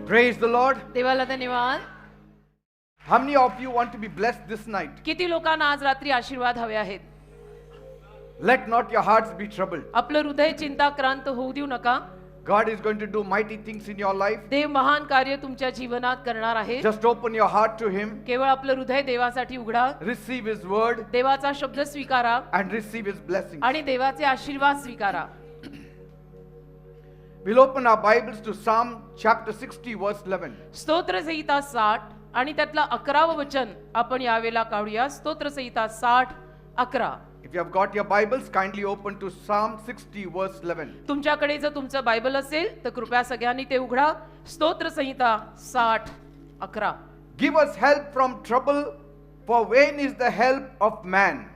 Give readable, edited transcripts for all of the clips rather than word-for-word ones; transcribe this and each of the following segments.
Praise the Lord. देवाला धन्यवाद. How many of you want to be blessed this night? किती लोकांना आज रात्री आशीर्वाद हवे आहेत? Let not your hearts be troubled. आपलं हृदय चिंताक्रांत होऊ देऊ नका. God is going to do mighty things in your life. देव महान कार्य तुमच्या जीवनात करणार आहे. Just open your heart to Him. केवळ आपलं हृदय देवासाठी उघडा. Receive His word देवाचा शब्द स्वीकारा and receive His blessings. आणि देवाचे आशीर्वाद स्वीकारा. We'll open our Bibles to Psalm chapter 60 verse 11. स्तोत्रसंहिता 60 आणि त्यातलं 11वं वचन आपण यावेळेला काढूया. स्तोत्रसंहिता 60:11. If you have got your Bibles, kindly open to Psalm 60 verse 11. तुमच्याकडे जर तुमचं बायबल असेल तर कृपया सगळ्यांनी ते उघडा. स्तोत्रसंहिता 60:11. Give us help from trouble, for vain is the help of man.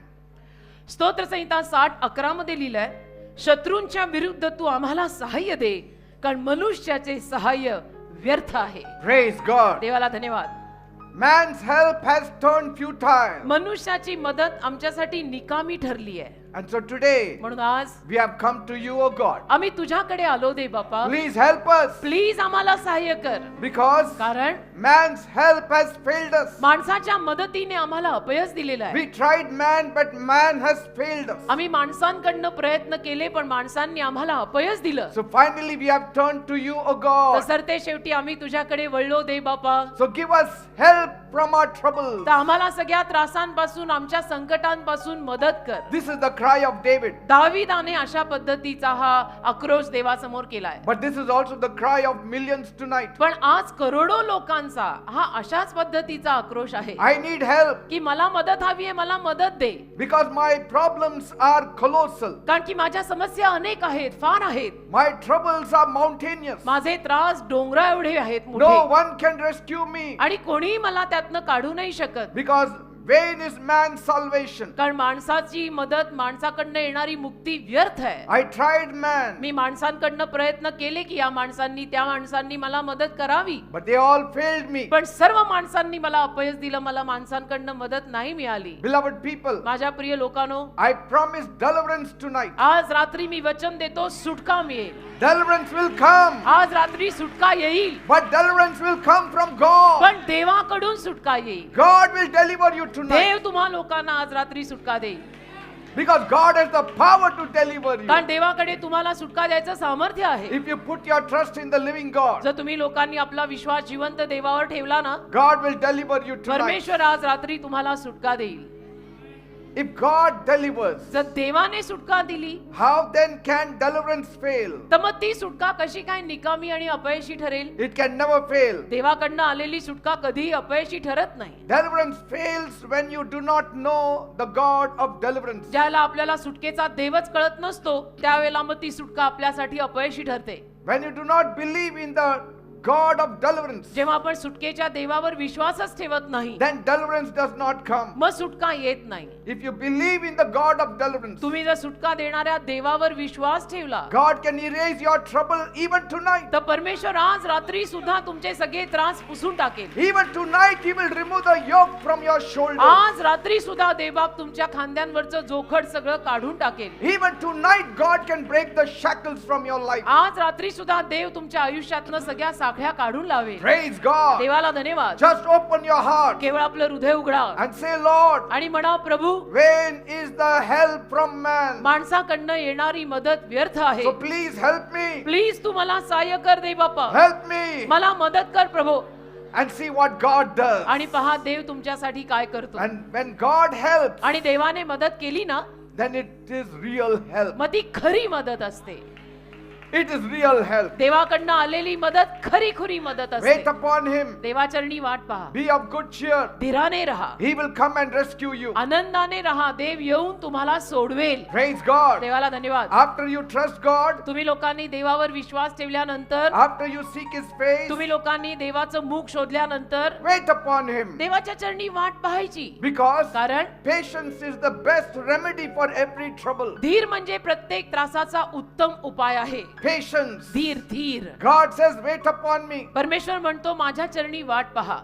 स्तोत्रसंहिता 60:11 मध्ये लिहिलंय, शत्रूंच्या विरुद्ध तू आम्हाला सहाय्य दे, कारण मनुष्याचे सहाय्य व्यर्थ आहे. Praise God. देवाला धन्यवाद. Man's help has turned futile. मनुष्याची मदत आमच्यासाठी निकामी ठरली आहे. And so today, म्हणून आज we have come to you, O God. आम्ही तुझ्याकडे आलो दे बापा. Please help us, प्लीज आम्हाला सहाय्य कर, because कारण man's help has failed us. माणसाच्या मदतीने आम्हाला अपयश दिलेलं आहे. We tried man, but man has failed us. आम्ही माणसांकडनं प्रयत्न केले पण माणसांनी आम्हाला अपयश दिलं. So finally we have turned to you, O God. तर ते शेवटी आम्ही तुझ्याकडे वळलो दे बापा. So give us help from our troubles. तर आम्हाला सगळ्या त्रासांपासून, आमच्या संकटांपासून मदत कर. This is the cry of David. दाविदाने अशा पद्धतीचा हा आक्रोश देवासमोर केलाय. But this is also the cry of millions tonight. पण आज करोडो लोकांचा हा अशाच पद्धतीचा आक्रोश आहे I need help की मला मदत हवी आहे, मला मदत दे. because my problems are colossal. कारण की माझ्या समस्या अनेक आहेत, फार आहेत. My troubles are mountainous. माझे त्रास डोंगरा एवढे आहेत No मोठे, one can rescue me आणि कोणीही मला त्यातनं काढू नाही शकत. because vain is man's salvation. कारण माणसाची मदत, माणसाकडनं येणारी मुक्ती व्यर्थ आहे. I tried man, मी माणसांकडनं प्रयत्न केले की या माणसांनी, त्या माणसांनी मला मदत करावी, but they all failed me. पण सर्व माणसांनी मला अपयश दिलं. मला माणसांकडनं मदत नाही मिळाली. Beloved people, माझ्या प्रिय लोकांनो, I promise deliverance tonight. आज रात्री मी वचन देतो, सुटका मिळेल. Deliverance will come, आज रात्री सुटका येईल, but deliverance will come from God. पण देवाकडून सुटका येईल. God will deliver you tonight देव तुम्हा लोकांना आज रात्री सुटका देईल. because God has the power to deliver you. कारण देवाकडे तुम्हाला सुटका द्यायचं सामर्थ्य आहे. If you put your trust in the living God, जर तुम्ही लोकांनी आपला विश्वास जिवंत देवावर ठेवला ना, God will deliver you tonight. परमेश्वर आज रात्री तुम्हाला सुटका देईल. If God delivers, जर देवाने सुटका दिली how then can deliverance fail? तर मग ती सुटका कशी काय निकामी आणि अपयशी ठरेल? It can never fail. देवाकडनं आलेली सुटका कधीही अपयशी ठरत नाही. Deliverance fails when you do not know the God of deliverance. ज्याला आपल्याला सुटकेचा देवच कळत नसतो, त्यावेळेला मग ती सुटका आपल्यासाठी अपयशी ठरते. When you do not believe in the God of deliverance, जेव्हा आपण सुटकेच्या देवावर विश्वासच ठेवत नाही, then deliverance does not come. मग सुटका येत नाही. If you believe in the God of deliverance, तुम्ही जर सुटका देणाऱ्या देवावर विश्वास ठेवला, God can erase your trouble even tonight. तर परमेश्वर आज रात्री सुद्धा तुमचे सगळे त्रास पुसून टाकेल. Even tonight He will remove the yoke from your shoulders. आज रात्री सुद्धा देवबाप तुमच्या खांद्यांवरचं जोखड सगळं काढून टाकेल. Even tonight God can break the shackles from your life. आज रात्री सुद्धा देव तुमच्या आयुष्यातनं सगळ्या साखळ्या काढून लावेल. Praise God. देवाला धन्यवाद. Just open your heart केवळ आपलं हृदय उघडा and say, Lord, आणि म्हणा, प्रभू, vain is the help from man. माणसाकडनं येणारी मदत व्यर्थ आहे. So please help me. Please तू मला सहाय्य कर दे बापा. Help me. मला मदत कर प्रभू. And see what God does. आणि पहा देव तुमच्यासाठी काय करतो. And when God helps, आणि देवाने मदत केली ना, then it is real help. मग ती खरी मदत असते. It is real help. देवाकडनं आलेली मदत खरी खुरी मदत असते. Wait upon Him. देवाचरणी वाट पहा. Be of good cheer. धीराने राहा. He will come and rescue you. आनंदाने राहा. देव येऊन तुम्हाला सोडवेल. Praise God. देवाला धन्यवाद. After you trust God, तुम्ही लोकांनी देवावर विश्वास ठेवल्यानंतर, after you seek His face, तुम्ही लोकांनी देवाचं मुख शोधल्यानंतर wait upon Him. देवाच्या चरणी वाट पाहायची. Because कारण patience is the best remedy for every trouble. धीर म्हणजे प्रत्येक त्रासाचा उत्तम उपाय आहे. Patience. धीर, धीर. God says, wait upon me. परमेश्वर म्हणतो, माझ्या चरणी वाट पहा.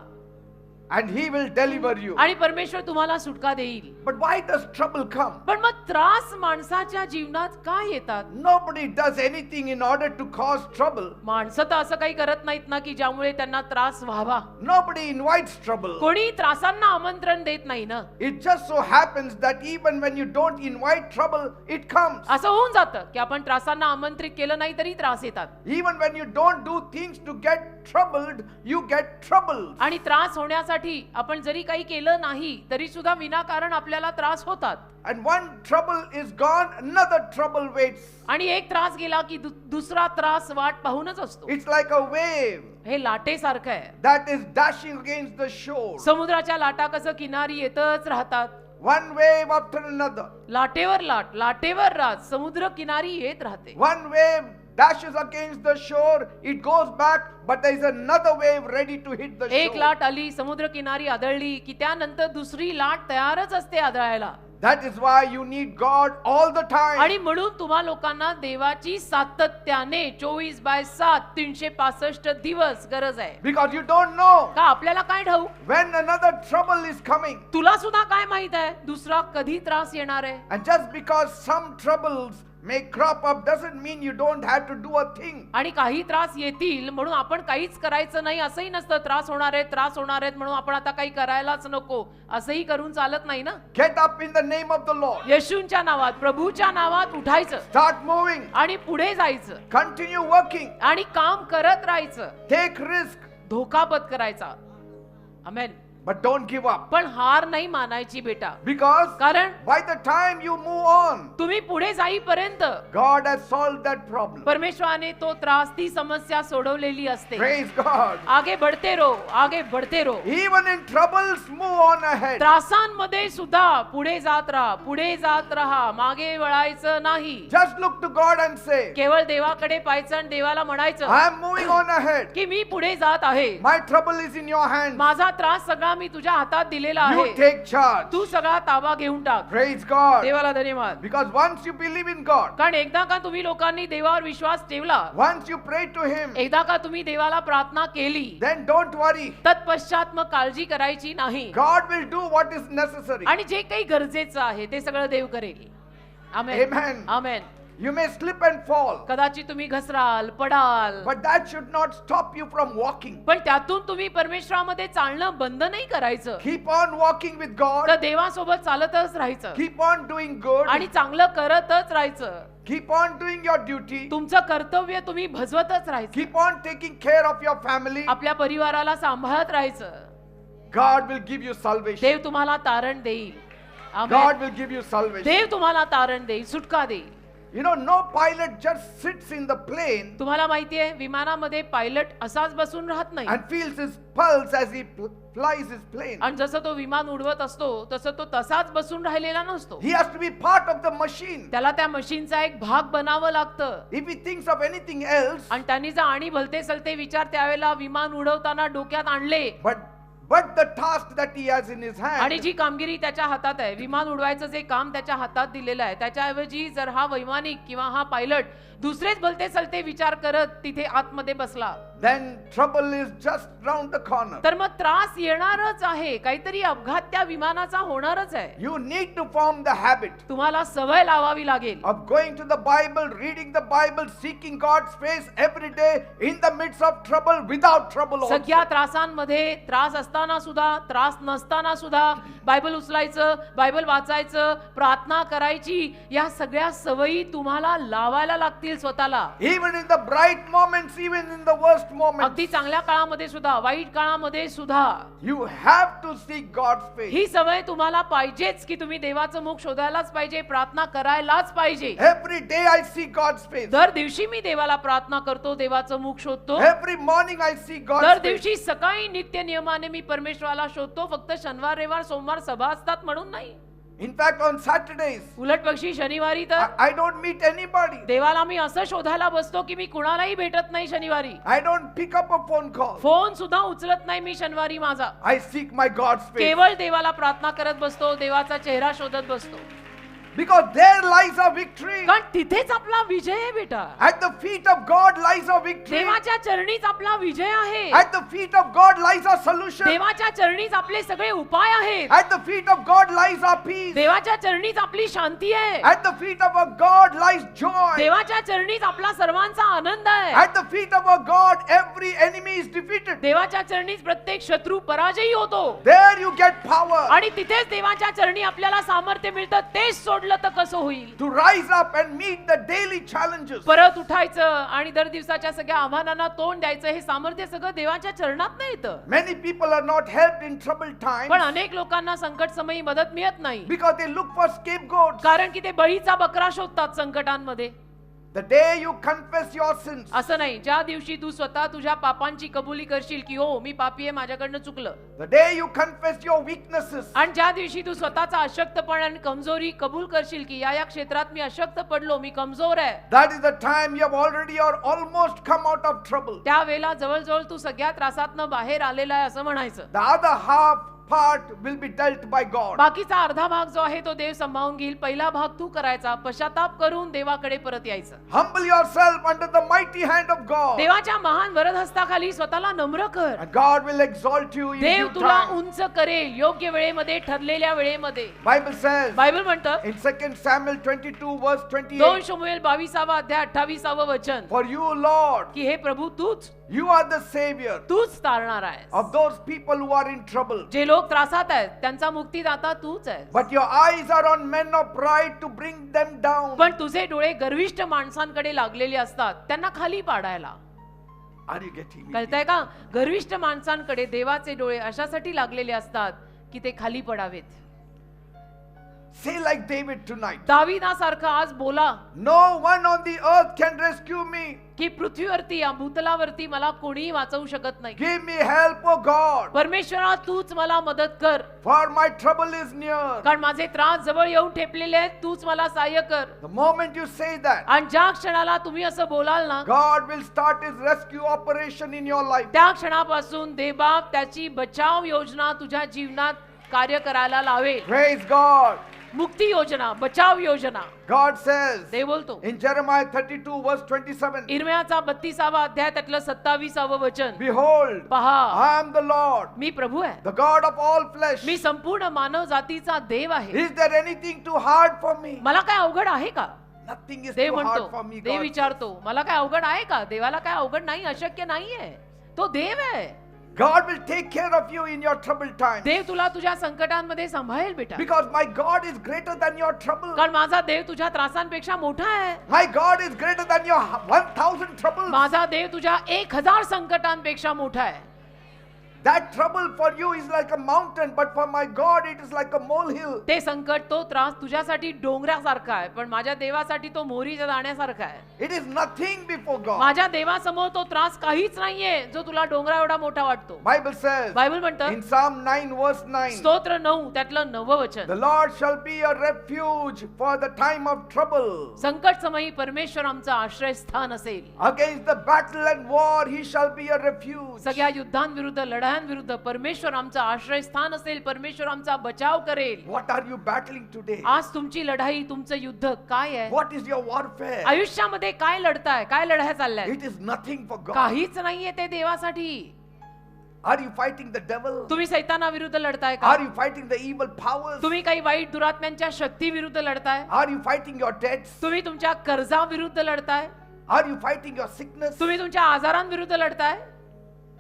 and He will deliver you. आणि परमेश्वर तुम्हाला सुटका देईल. But why does trouble come? पण मग त्रास माणसाच्या जीवनात का येतात? Nobody does anything in order to cause trouble. माणसं तर असं काही करत नाहीत ना की ज्यामुळे त्यांना त्रास व्हावा. Nobody invites trouble. कोणी त्रासांना आमंत्रण देत नाही ना. It just so happens that even when you don't invite trouble, it comes. असं होऊन जातं की आपण त्रासांना आमंत्रित केलं नाही तरी त्रास येतात. Even when you don't do things to get troubled, you get troubled. आणि त्रास होण्यासाठी आपण जरी काही केलं नाही तरी सुद्धा विनाकारण आपल्याला त्रास होतात. And one trouble is gone, another trouble waits. आणि एक त्रास गेला की दुसरा त्रास वाट पाहूनच असतो. It's like a wave हे लाटेसारखं आहे. that is dashing against the shore. समुद्राच्या लाटा कसं किनारी येतच राहतात. One wave after another. लाटेवर लाट, लाटेवर रात, समुद्र किनारी येत राहते. One wave dashes against the shore, it goes back, but there is another wave ready to hit the एक shore. लाट आली, समुद्र किनारी आदळली की त्यानंतर दुसरी लाट तयारच असते आदळायला. That is why you need God all the time. आणि म्हणून तुम्हा लोकांना देवाची सातत्याने 24/7 365 दिवस गरज आहे. Because you don't know का आपल्याला काय ठाऊक? when another trouble is coming. तुला सुद्धा काय माहित आहे दुसरा कधी त्रास येणार आहे? And just because some troubles may crop up doesn't mean you don't have to do a thing. आणि काही त्रास येतील म्हणून आपण काहीच करायचं नाही असंही नसतं. त्रास होणार आहेत म्हणून आपण आता काही करायलाच नको असंही करून चालत नाही ना. Get up in the name of the Lord. येशूंच्या नावात, प्रभूच्या नावात उठायचं Start moving. आणि पुढे जायचं Continue working. आणि काम करत राहायचं. Take risk. धोका पत्करायचा. आमेन. But don't give up. पण हार नाही मानायची बेटा. Because कारण by the time you move on, तुम्ही पुढे जाईपर्यंत God has solved that problem. परमेश्वराने तो त्रास, ती समस्या सोडवलेली असते. Praise God. आगे बढ़ते रहो, आगे बढ़ते रहो. Even in troubles, move on ahead. त्रासांमध्ये सुद्धा पुढे जात राहा, पुढे जात राहा, मागे वळायचं नाही. Just look to God and say, केवळ देवाकडे पाहायचं आणि देवाला म्हणायचं I am moving on ahead. की मी पुढे जात आहे. My trouble is in your hands. माझा त्रास सगळा मी तुझ्या हातात दिलेला You आहे. take charge. तू सगळा ताबा घेऊन टाक. Praise God. देवाला धन्यवाद. Because once you believe in God, कारण एकदा का तुम्ही लोकांनी देवावर विश्वास ठेवला, once you pray to Him, एकदा का तुम्ही देवाला प्रार्थना केली, then don't worry. तत्पश्चात मग काळजी करायची नाही. God will do what is necessary. आणि जे काही गरजेचं आहे ते सगळं देव करेल. आमेन. Amen. Amen. You may slip and fall, कदाचित तुम्ही घसराल, पडाल, but that should not stop you from walking. पण त्यातून तुम्ही परमेश्वरामध्ये चालणं बंद नाही करायचं. Keep on walking with God. तर देवासोबत चालतच राहायचं Keep on doing good. आणि चांगलं करतच राहायचं. Keep on doing your duty. तुमचं कर्तव्य तुम्ही भजवतच राहायचं. Keep on taking care of your family. आपल्या परिवाराला सांभाळत राहायचं. God will give you salvation. देव तुम्हाला तारण देईल. आमेन. God will give you salvation. देव तुम्हाला तारण देईल, सुटका देईल. You know, no pilot just sits in the plane तुम्हाला माहितीये विमानामध्ये पायलट असाच बसून राहत नाही. and feels his pulse as he flies his plane. आणि जसं तो विमान उडवत असतो तसं तो तसाच बसून राहिलेला नसतो. He has to be part of the machine. त्याला त्या मशीनचा एक भाग बनावं लागतं. If he thinks of anything else, आणि त्यांनी जर आणि भलते सलते विचार त्यावेळेला विमान उडवताना डोक्यात आणले, but the task that he has in his hand, आणि जी कामगिरी त्याच्या हातात आहे, विमान उडवायचं जे काम त्याच्या हातात दिलेलं आहे, त्याच्याऐवजी जर हा वैमानिक किंवा हा पायलट दुसरेच भलते सलते विचार करत तिथे आतमध्ये बसला, then trouble is just round the corner. तर मग त्रास येणारच आहे. काहीतरी अपघात त्या विमानाचा होणारच आहे. You need to form the habit तुम्हाला सवय लावावी लागेल of going to the Bible, reading the Bible, seeking God's face every day in the midst of trouble, without trouble also. सगळ्या त्रासांमध्ये, त्रास असताना सुद्धा, त्रास नसताना सुद्धा बायबल उचलायचं, बायबल वाचायचं, प्रार्थना करायची, या सगळ्या सवयी तुम्हाला लावायला लागतील स्वतःला. Even in the bright moments, even in the worst moments, अगदी चांगल्या काळामध्ये सुद्धा, वाईट काळामध्ये सुद्धा you have to seek God's face. ही सवय तुम्हाला पाहिजेच की तुम्ही देवाचं मुख शोधायलाच पाहिजे, प्रार्थना करायलाच पाहिजे. Every day I see God's face. दर दिवशी मी देवाला प्रार्थना करतो, देवाचं मुख शोधतो. Every morning I see दर God's face. दिवशी सकाळी नित्य नियमाने मी परमेश्वराला शोधतो. फक्त शनिवार, रविवार, सोमवार सभा असतात म्हणून नाही. In fact, on Saturdays, उलट पक्षी शनिवारी तर I don't meet anybody. देवाला मी असं शोधायला बसतो की मी कुणालाही भेटत नाही शनिवारी. I don't pick up a phone call. Phone सुद्धा उचलत नाही मी शनिवारी माझा. I seek my God's face. केवळ देवाला प्रार्थना करत बसतो, देवाचा चेहरा शोधत बसतो. Because there lies our victory. कारण तिथेच आपला विजय आहे बेटा. At the feet of God lies our victory. देवाच्या चरणीच आपला विजय आहे. At the feet of God lies our solution. देवाच्या चरणीच आपले सगळे उपाय आहेत. At the feet of God lies our peace. देवाच्या चरणीच आपली शांती आहे. At the feet of our God lies joy. देवाच्या चरणीच आपला सर्वांचा आनंद आहे. At the feet of our God every enemy is defeated. देवाच्या चरणीच प्रत्येक शत्रू पराजयी होतो. There you get power आणि तिथेच देवाच्या चरणी आपल्याला सामर्थ्य मिळतं. तेच सोडलं तर कसं होईल. to rise up and meet the daily challenges. परत उठायचं आणि दर दिवसाच्या सगळ्या आव्हानांना तोंड द्यायचं, हे सामर्थ्य सगळं देवाच्या चरणात नाही येतं. Many people are not helped in troubled पण times अनेक लोकांना संकट समयी मदत मिळत नाही. because they look for scapegoats. कारण की ते बळीचा बकरा शोधतात संकटांमध्ये. The day you confess your sins, असं नाही, ज्या दिवशी तू स्वतः तुझ्या पापांची कबुली करशील की हो मी पापी आहे, माझ्याकडनं चुकलं, the day you confess your weaknesses, आणि ज्या दिवशी तू स्वतःचा अशक्तपणा आणि कमजोरी कबूल करशील की या क्षेत्रात मी अशक्त पडलो, मी कमजोर आहे, that is the time you have already or almost come out of trouble. त्यावेळेला जवळजवळ तू सगळ्या त्रासातनं बाहेर आलेला आहे असं म्हणायचं. The other half part will be dealt by God. बाकीचा अर्धा भाग जो आहे तो देव सांभाळून घेईल. पहिला भाग तू करायचा, पश्चाताप करून देवाकडे परत यायचं. Humble yourself under the mighty hand of God, देवाच्या महान वरद हस्ताखाली स्वतःला नम्र कर. and God will exalt you in Dev due तुला time. उंच करेल योग्य वेळेमध्ये, ठरलेल्या वेळेमध्ये. Bible says बायबल म्हणतं in 2 Samuel 22 verse 2 28, शमूएल 22 अध्याय 28 वचन for you Lord, की हे प्रभू तूच you are the savior तूच तारणार आहेस. of those people who are in trouble. जे लोक त्रासात आहेत त्यांचा मुक्तीदाता तूच आहेस. But your eyes are on men of pride to bring them down. पण तुझे डोळे गर्विष्ठ माणसांकडे लागलेले असतात, त्यांना खाली पाडायला. Are you getting me? कळतंय का? गर्विष्ठ माणसांकडे देवाचे डोळे अशासाठी लागलेले असतात की ते खाली पडावेत. Say like David tonight, दाविदासारखं आज बोला no one on the earth can rescue me. की पृथ्वीवरती या भूतलावरती मला कोणीही वाचवू शकत नाही. Give me help, O God, परमेश्वरा तूच मला मदत कर, for my trouble is near. कारण माझे त्रास जवळ येऊन ठेपलेले आहेत. तूच मला सहाय्य कर. The moment you say that, आणि ज्या क्षणाला तुम्ही असं बोलाल ना, God will start his rescue operation in your life. त्या क्षणापासून देवबाप त्याची बचाव योजना तुझ्या जीवनात कार्य करायला लावेल. Praise God. मुक्ती योजना, बचाव योजना. God says देव बोलतो in Jeremiah 32 verse 27, इर्म्याचा 32 अध्याय त्यातलं 27 वचन, behold, पहा I am the Lord, मी प्रभू आहे, the God of all flesh. मी संपूर्ण मानव जातीचा देव आहे. Is there anything too hard for me? मला काय अवघड आहे का? Nothing is Dev too hard म्हणतो, for me, देव God. विचारतो मला काय अवघड आहे का? देवाला काय अवघड नाही, अशक्य नाहीये. तो देव आहे. God will take care of you in your troubled times. देव तुला तुझ्या संकटांमध्ये सांभाळेल बेटा. Because my God is greater than your trouble. कारण माझा देव तुझ्या त्रासांपेक्षा मोठा आहे. My God is greater than your 1,000 troubles. माझा देव तुझ्या 1000 संकटांपेक्षा मोठा आहे. That trouble for you is like a mountain, but for my God it is like a molehill. ते संकट, तो त्रास तुझ्यासाठी डोंगरासारखा आहे, पण माझ्या देवासाठी तो मोहरीच्या दाण्यासारखा आहे. It is nothing before God. माझ्या देवासमोर तो त्रास काहीच नाहीये जो तुला डोंगरा एवढा मोठा वाटतो. Bible says बायबल म्हणतं in Psalm 9 verse 9, स्तोत्र 9 त्यातलं 9 वचन, the Lord shall be a refuge for the time of trouble. संकट समयी परमेश्वर आमचं आश्रयस्थान असेल. Against the battle and war he shall be a refuge. सगळ्या युद्धांविरुद्ध, लढायांविरुद्ध परमेश्वर आमचं आश्रयस्थान असेल. परमेश्वर आमचा बचाव करेल. What are you battling today? आज तुमची लढाई, तुमचं युद्ध काय आहे? What is your warfare? आयुष्यामध्ये काय लढताय, काय लढाया चाललाय? It is nothing for God. काहीच नाहीये ते देवासाठी. Are you fighting the devil? तुम्ही सैतानाविरुद्ध लढताय का? Are you fighting the evil powers? तुम्ही काही वाईट दुरात्म्यांच्या शक्तीविरुद्ध लढताय? Are you fighting your debts? तुम्ही तुमच्या कर्जाविरुद्ध लढताय? Are you fighting your sickness? तुम्ही तुमच्या आजारांविरुद्ध लढताय?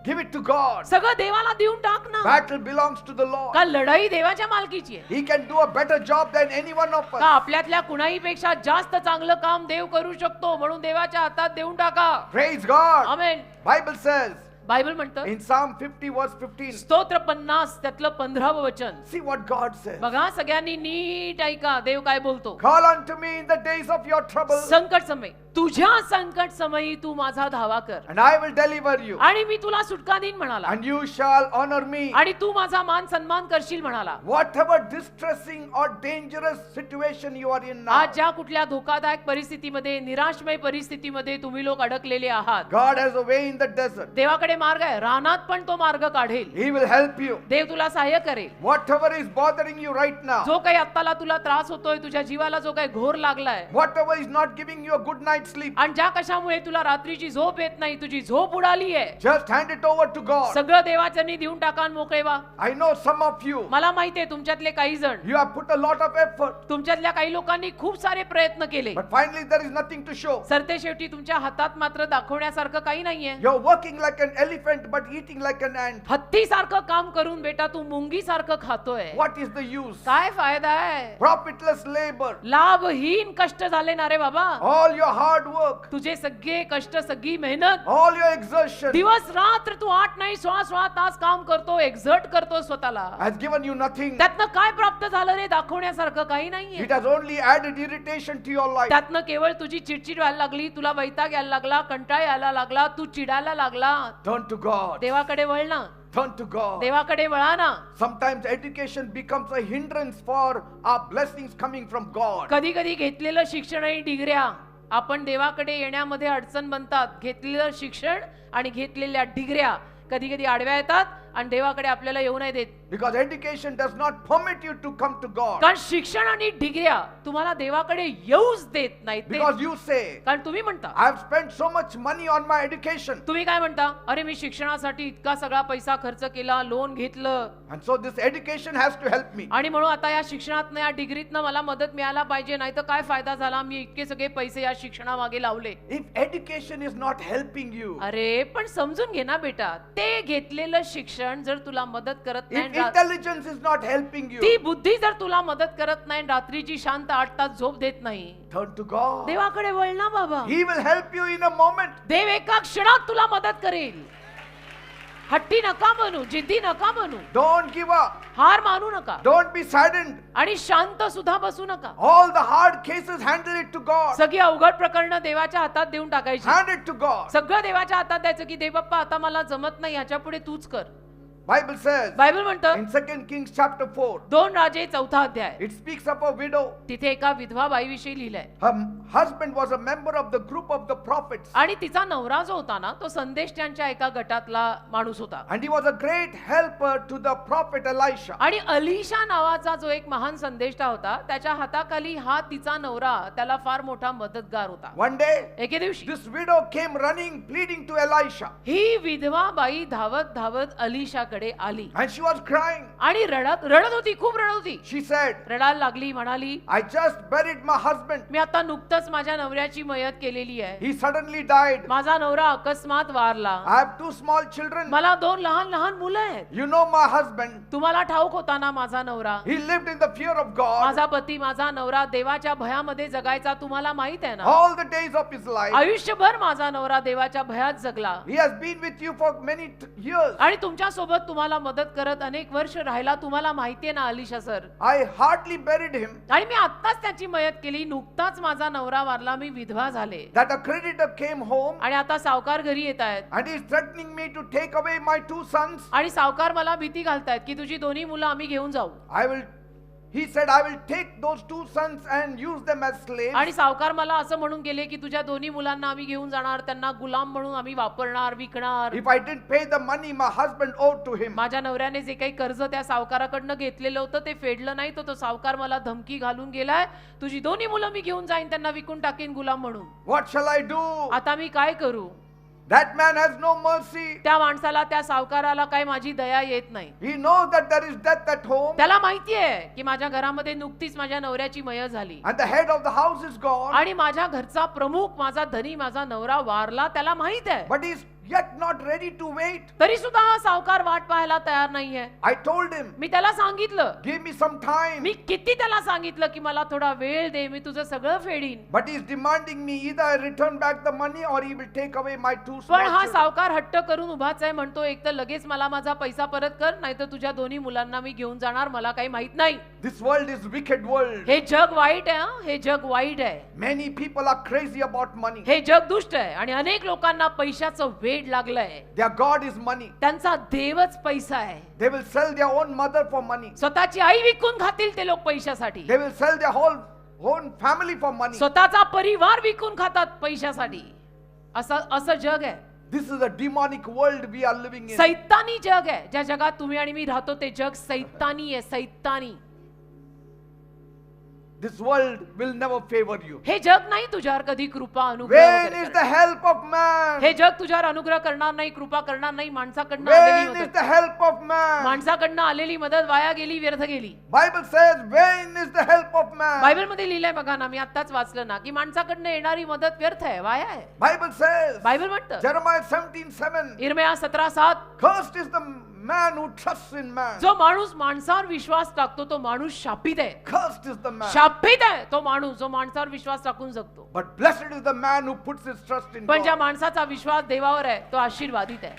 Give it to God. सगळं देवाला देऊन टाक ना. Battle belongs to the Lord. का लढाई देवाच्या मालकीची आहे? He can do a better job than any one of का us. आपल्यातल्या कुणाहीपेक्षा जास्त चांगलं काम देव करू शकतो, म्हणून देवाच्या हातात देऊन टाका. Praise God. आमेन. Bible says बायबल म्हणतं in Psalm 50 verse 15. स्तोत्र 50 त्यातलं 15 वचन, See what God says. बघा सगळ्यांनी नीट ऐका देव काय बोलतो. Call unto me in the days of your trouble, संकट समय तुझ्या संकट समयी तू माझा धावा कर and I will deliver you, आणि मी तुला सुटका देईन म्हणाला and you shall honor me. आणि तू माझा मान सन्मान करशील म्हणाला. Whatever distressing or dangerous situation you are in now, आज ज्या कुठल्या धोकादायक परिस्थितीमध्ये निराशमय परिस्थितीमध्ये तुम्ही लोक अडकलेले आहात, God has a way in the desert. देवाकडे मार्ग आहे, रानात पण तो मार्ग काढेल. He will help you. देव तुला सहाय्य करेल. Whatever is bothering you right now, जो काही आत्ताला तुला त्रास होतोय, तुझ्या जीवाला जो काही घोर लागलाय, whatever is not giving you a good night's sleep, आणि ज्या कशामुळे तुला रात्रीची झोप येत नाही, तुझी झोप उडाली आहे, just hand it over to God. सगळं देवाच्यानी देऊन टाका आणि मोकळे व्हा. I know some of you, मला माहितीये तुमच्यातले काही जण, you have put a lot of effort, तुमच्यातल्या काही लोकांनी खूप सारे प्रयत्न केले, but finally there is nothing to show. सरते शेवटी तुमच्या हातात मात्र दाखवण्यासारखं काही नाहीये. You're working like an elephant but eating like an ant. हत्तीसारखं काम करून बेटा तू मुंगीसारखं खातोय. What is the use? काय फायदा आहे? Profitless labor, लाभहीन कष्ट झाले ना रे बाबा. all your hard work, तुझे सगळे कष्ट, सगळी मेहनत, all your exertion दिवस रात्र तू 8 नाही 16 तास काम करतो, एक्झर्ट करतो स्वतःला. has given you nothing. त्यातनं काय प्राप्त झालं रे? दाखवण्यासारखं काही नाहीये. It has only added irritation to your life. त्यातनं केवळ तुझी चिडचिड व्हायला लागली, तुला वैताग यायला लागला, कंटाळ यायला लागला, तू चिडायला लागला. Turn to God. देवाकडे वळ ना, Turn to God. देवाकडे वळा ना. Sometimes education becomes a hindrance for our blessings coming from God. कधी कधी घेतलेलं शिक्षण आणि डिग्र्या आपण देवाकडे येण्यामध्ये अडचण बनतात. घेतलेलं शिक्षण आणि घेतलेल्या डिग्र्या कधी कधी आडव्या येतात आणि देवाकडे आपल्याला येऊ नाही देत. Because education does not permit you to come to God. कारण शिक्षण आणि डिग्र्या तुम्हाला देवाकडे येऊच देत नाहीत. Because you say, कारण तुम्ही म्हणता, I have spent so much money on my education. तुम्ही काय म्हणता, अरे मी शिक्षणासाठी इतका सगळा पैसा खर्च केला, लोन घेतलं, And so this education has to help me. आणि म्हणून आता या शिक्षणातनं या डिग्रीतनं मला मदत मिळायला पाहिजे, नाही तर काय फायदा झाला, मी इतके सगळे पैसे या शिक्षणामागे लावले. If education is not helping you, अरे पण समजून घे ना बेटा, ते घेतलेलं शिक्षण जर तुला मदत करत if नाही, intelligence is not helping you, ती बुद्धी जर तुला मदत करत नाही, रात्रीची शांत 8 तास झोप देत नाही, turn to God. देवाकडे वळ ना बाबा. He will help you in a moment. देव एका क्षणात तुला मदत करेल. हट्टी नका बनू, जिद्दी नका बनू, Don't give up. हार मानू नका, Don't be saddened. आणि शांत सुद्धा बसू नका. All the hard cases, handle it to God. सगळी अवघड प्रकरणं देवाच्या हातात देऊन टाकायची. Hand it to God. सगळं देवाच्या हातात द्यायचं की देव बाप्पा आता मला जमत नाही, ह्याच्या पुढे तूच कर. Bible says बायबल म्हणतं in 2 Kings chapter 4, 2 राजे 4 अध्याय, it speaks of a widow. तिथे एका विधवा बाईविषयी लिहिलंय. Her husband was a member of the group of the prophets. आणि तिचा नवरा जो होता ना, तो संदेष्टांच्या एका गटातला माणूस होता. And he was a great helper to the prophet Elisha. आणि अलिशा नावाचा जो एक महान संदेष्टा होता, त्याच्या हाताखाली हा तिचा नवरा, त्याला फार मोठा मदतगार होता. One day, एके दिवशी this widow came running, pleading to Elisha. ही विधवा बाई धावत धावत अलिशाकडे आली And she was crying. आणि रडत होती, खूप रडत होती. She said, रडायला लागली, म्हणाली, I just buried my husband. मी आता नुकतंच माझ्या नवऱ्याची मयत केलेली आहे. He suddenly died. माझा नवरा अकस्मात वारला. I have 2 small children. मला 2 लहान लहान मुलं आहेत. You know my husband. तुम्हाला ठाऊक होता ना माझा नवरा. He lived in the fear of God माझा पती, माझा नवरा देवाच्या भयामध्ये जगायचा, तुम्हाला माहित आहे ना. all the days of his life. आयुष्यभर माझा नवरा देवाच्या भयात जगला He has been with you for many years. आणि तुमच्या सोबत तुम्हाला मदत करत अनेक वर्ष राहिला, तुम्हाला माहितीये ना Alisha sir. I hardly buried him आणि मी आत्ताच त्याची मयत केली, नुकताच माझा नवरा वारला, मी विधवा झाले. that a creditor came home आणि आता सावकार घरी येत आहेत and he is threatening me to take away my 2 sons. आणि सावकार मला भीती घालतायत की तुझी दोन्ही मुलं आम्ही घेऊन जाऊ. He said, I will take those 2 sons and use them as slaves. आणि सावकार मला असं म्हणून गेले की तुझ्या दोन्ही मुलांना आम्ही घेऊन जाणार, त्यांना गुलाम म्हणून आम्ही वापरणार, विकणार. If I didn't pay the money my husband owed to him. माझ्या नवऱ्याने जे काही कर्ज त्या सावकाराकडनं घेतलेलं होतं ते फेडलं नाही, तो सावकार मला धमकी घालून गेलाय, तुझी दोन्ही मुलं मी घेऊन जाईन, त्यांना विकून टाकेन गुलाम म्हणून. What shall I do? आता मी काय करू? That man has no mercy. त्या माणसाला, त्या सावकाराला काय माझी दया येत नाही. He knows that there is death at home त्याला माहितीये की माझ्या घरामध्ये नुकतीच माझ्या नवऱ्याची मयत झाली and the head of the house is gone. आणि माझ्या घरचा प्रमुख, माझा धनी, माझा नवरा वारला, त्याला माहित आहे. But he's yet not ready to wait. तरी सुद्धा हा सावकार वाट पाहायला तयार नाहीये. I told him, मी त्याला सांगितलं, give me some time. मी किती त्याला सांगितलं की मला थोडा वेळ दे, मी तुझं सगळं फेडीन. But he's demanding me either I return back the money or he will take away my 2 small पण हा children. सावकार हट्ट करून उभाच आहे, म्हणतो एक तर लगेच मला माझा पैसा परत कर, नाहीतर तुझ्या दोन्ही मुलांना मी घेऊन जाणार, मला काही माहित नाही. This world is wicked world. हे जग वाईट आहे हं, हे जग वाईट आहे. Many people are crazy about money. हे जग दुष्ट आहे आणि अनेक लोकांना पैशाचं वेड लागलंय. Their God is money. त्यांचा देवच पैसा आहे. They will sell their own mother for money. स्वतःची आई विकून खातील ते लोक पैशासाठी. They will sell their whole own family for money. स्वतःचा परिवार विकून खातात पैशासाठी. असं जग आहे. This is a demonic world we are living in. सैतानी जग आहे. ज्या जगात तुम्ही आणि मी राहतो ते जग सैतानी आहे, सैतानी. This world will never favor you. हे जग नाही तुझ्यावर कधी कृपा अनुग्रह When वगैरे is करणार. the help of man? हे जग तुझ्यावर अनुग्रह करणार नाही, कृपा करणार नाही. माणसाकडनं आलेली When is मदत, the help of man? माणसाकडनं आलेली मदत वाया गेली, व्यर्थ गेली. Bible says, when is the help of man? Bible मध्ये लिहिलंय बघा ना, मी आत्ताच वाचलं ना, की माणसाकडनं येणारी मदत व्यर्थ आहे, वाया आहे. Bible says, बायबल म्हणतं Jeremiah 17:7, इर्मया 17:7, cursed is the man who trusts in man. जो माणूस माणसावर विश्वास टाकतो तो माणूस शापित आहे. Cursed is the man. शापित आहे तो माणूस जो माणसावर विश्वास टाकून जगतो. But blessed is the man who puts his trust in पण ज्या God. माणसाचा विश्वास देवावर आहे तो आशीर्वादित आहे.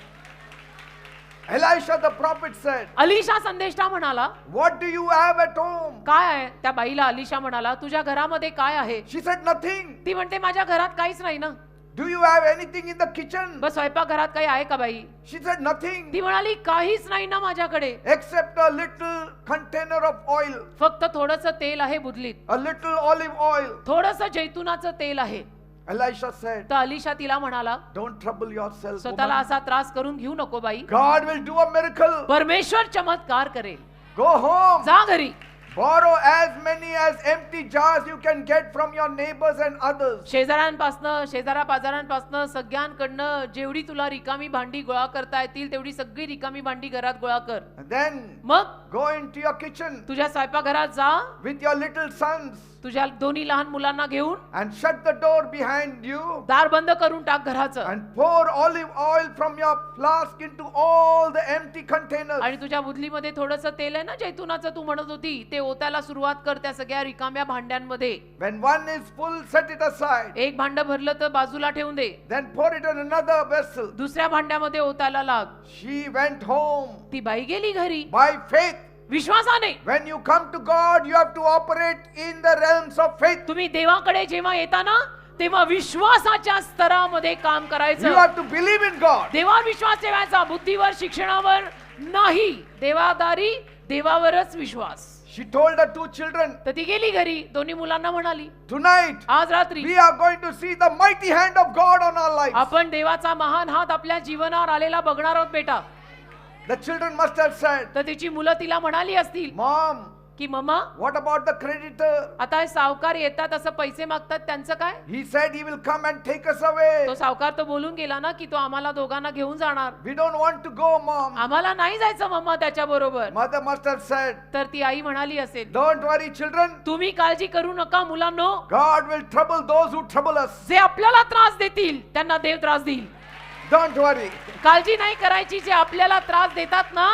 Elisha the prophet said, Alisha संदेष्टा म्हणाला, what do you have at home? काय आहे? त्या बाईला अलिशा म्हणाला, तुझ्या घरामध्ये काय आहे? She said, nothing. ती म्हणते, माझ्या घरात काहीच नाही ना. Do you have anything in the kitchen? बस स्वयंपाक घरात काही आहे का बाई? She said, nothing. ती म्हणाली, काहीच नाही ना माझ्याकडे, Except a little container of oil, फक्त थोडंसं तेल आहे बुदलीत, a little olive oil. थोडंसं जैतुनाचं तेल आहे. Elisha said, तर अलिशा तिला म्हणाला, don't trouble yourself, स्वतःला woman. असा त्रास करून घेऊ नको बाई, God will do a miracle. परमेश्वर चमत्कार करेल. Go home. जा घरी, Borrow as many as empty jars you can get from your neighbors and others. शेजाऱ्यांपासनं, शेजाऱ्या-पाजाऱ्यांपासनं, सगळ्यांकडनं जेवढी तुला रिकामी भांडी गोळा करता येतील तेवढी सगळी रिकामी भांडी घरात गोळा कर. And then मग go into your kitchen तुझ्या स्वयंपाकघरात जा, with your little sons तुझ्या दोन्ही लहान मुलांना घेऊन and shut the door behind you दार बंद करून टाक घराचं, and pour olive oil from your flask into all the empty containers. आणि तुझ्या बुदलीमध्ये थोडंसं तेल आहे ना जैतुनाचं तू म्हणत होती, ते ओतायला सुरुवात कर त्या सगळ्या रिकाम्या भांड्यांमध्ये. When one is full, set it aside. एक भांड भरलं तर बाजूला ठेवून दे, Then pour it in another vessel. दुसऱ्या भांड्यामध्ये ओतायला लाग. She went home ती बाई गेली घरी by faith. विश्वासाने. When you come to God, you have to operate in the realms of faith. तुम्ही देवाकडे जेव्हा येता ना तेव्हा विश्वासाच्या स्तरामध्ये काम You करायचं. have to believe in God. देवावर विश्वास ठेवायचा, बुद्धीवर, शिक्षणावर नाही. देवादारी, देवावरच विश्वास. She told her 2 children, तर ती गेली घरी, दोन्ही मुलांना म्हणाली, tonight आज रात्री we are going to see the mighty hand of God on our lives. आपण देवाचा महान हात आपल्या जीवनावर आलेला बघणार आहोत बेटा. The children must have said, तर तिची मुलं तिला म्हणाली असतील Mom, की mamma, what about the creditor? आता हे सावकार येतात असं पैसे मागतात त्यांचं काय? He said he will come and take us away. तो सावकार तो बोलून गेला ना की तो आम्हाला दोघांना घेऊन जाणार. We don't want to go, Mom. आम्हाला नाही जायचं मम्मा त्याच्या बरोबर. Mother must have said, तर ती आई म्हणाली असेल, don't worry, children. तुम्ही काळजी करू नका मुलांनो, God will trouble those who trouble us. जे आपल्याला त्रास देतील त्यांना देव त्रास देईल. Don't worry. काळजी नाही करायची, जे आपल्याला त्रास देतात ना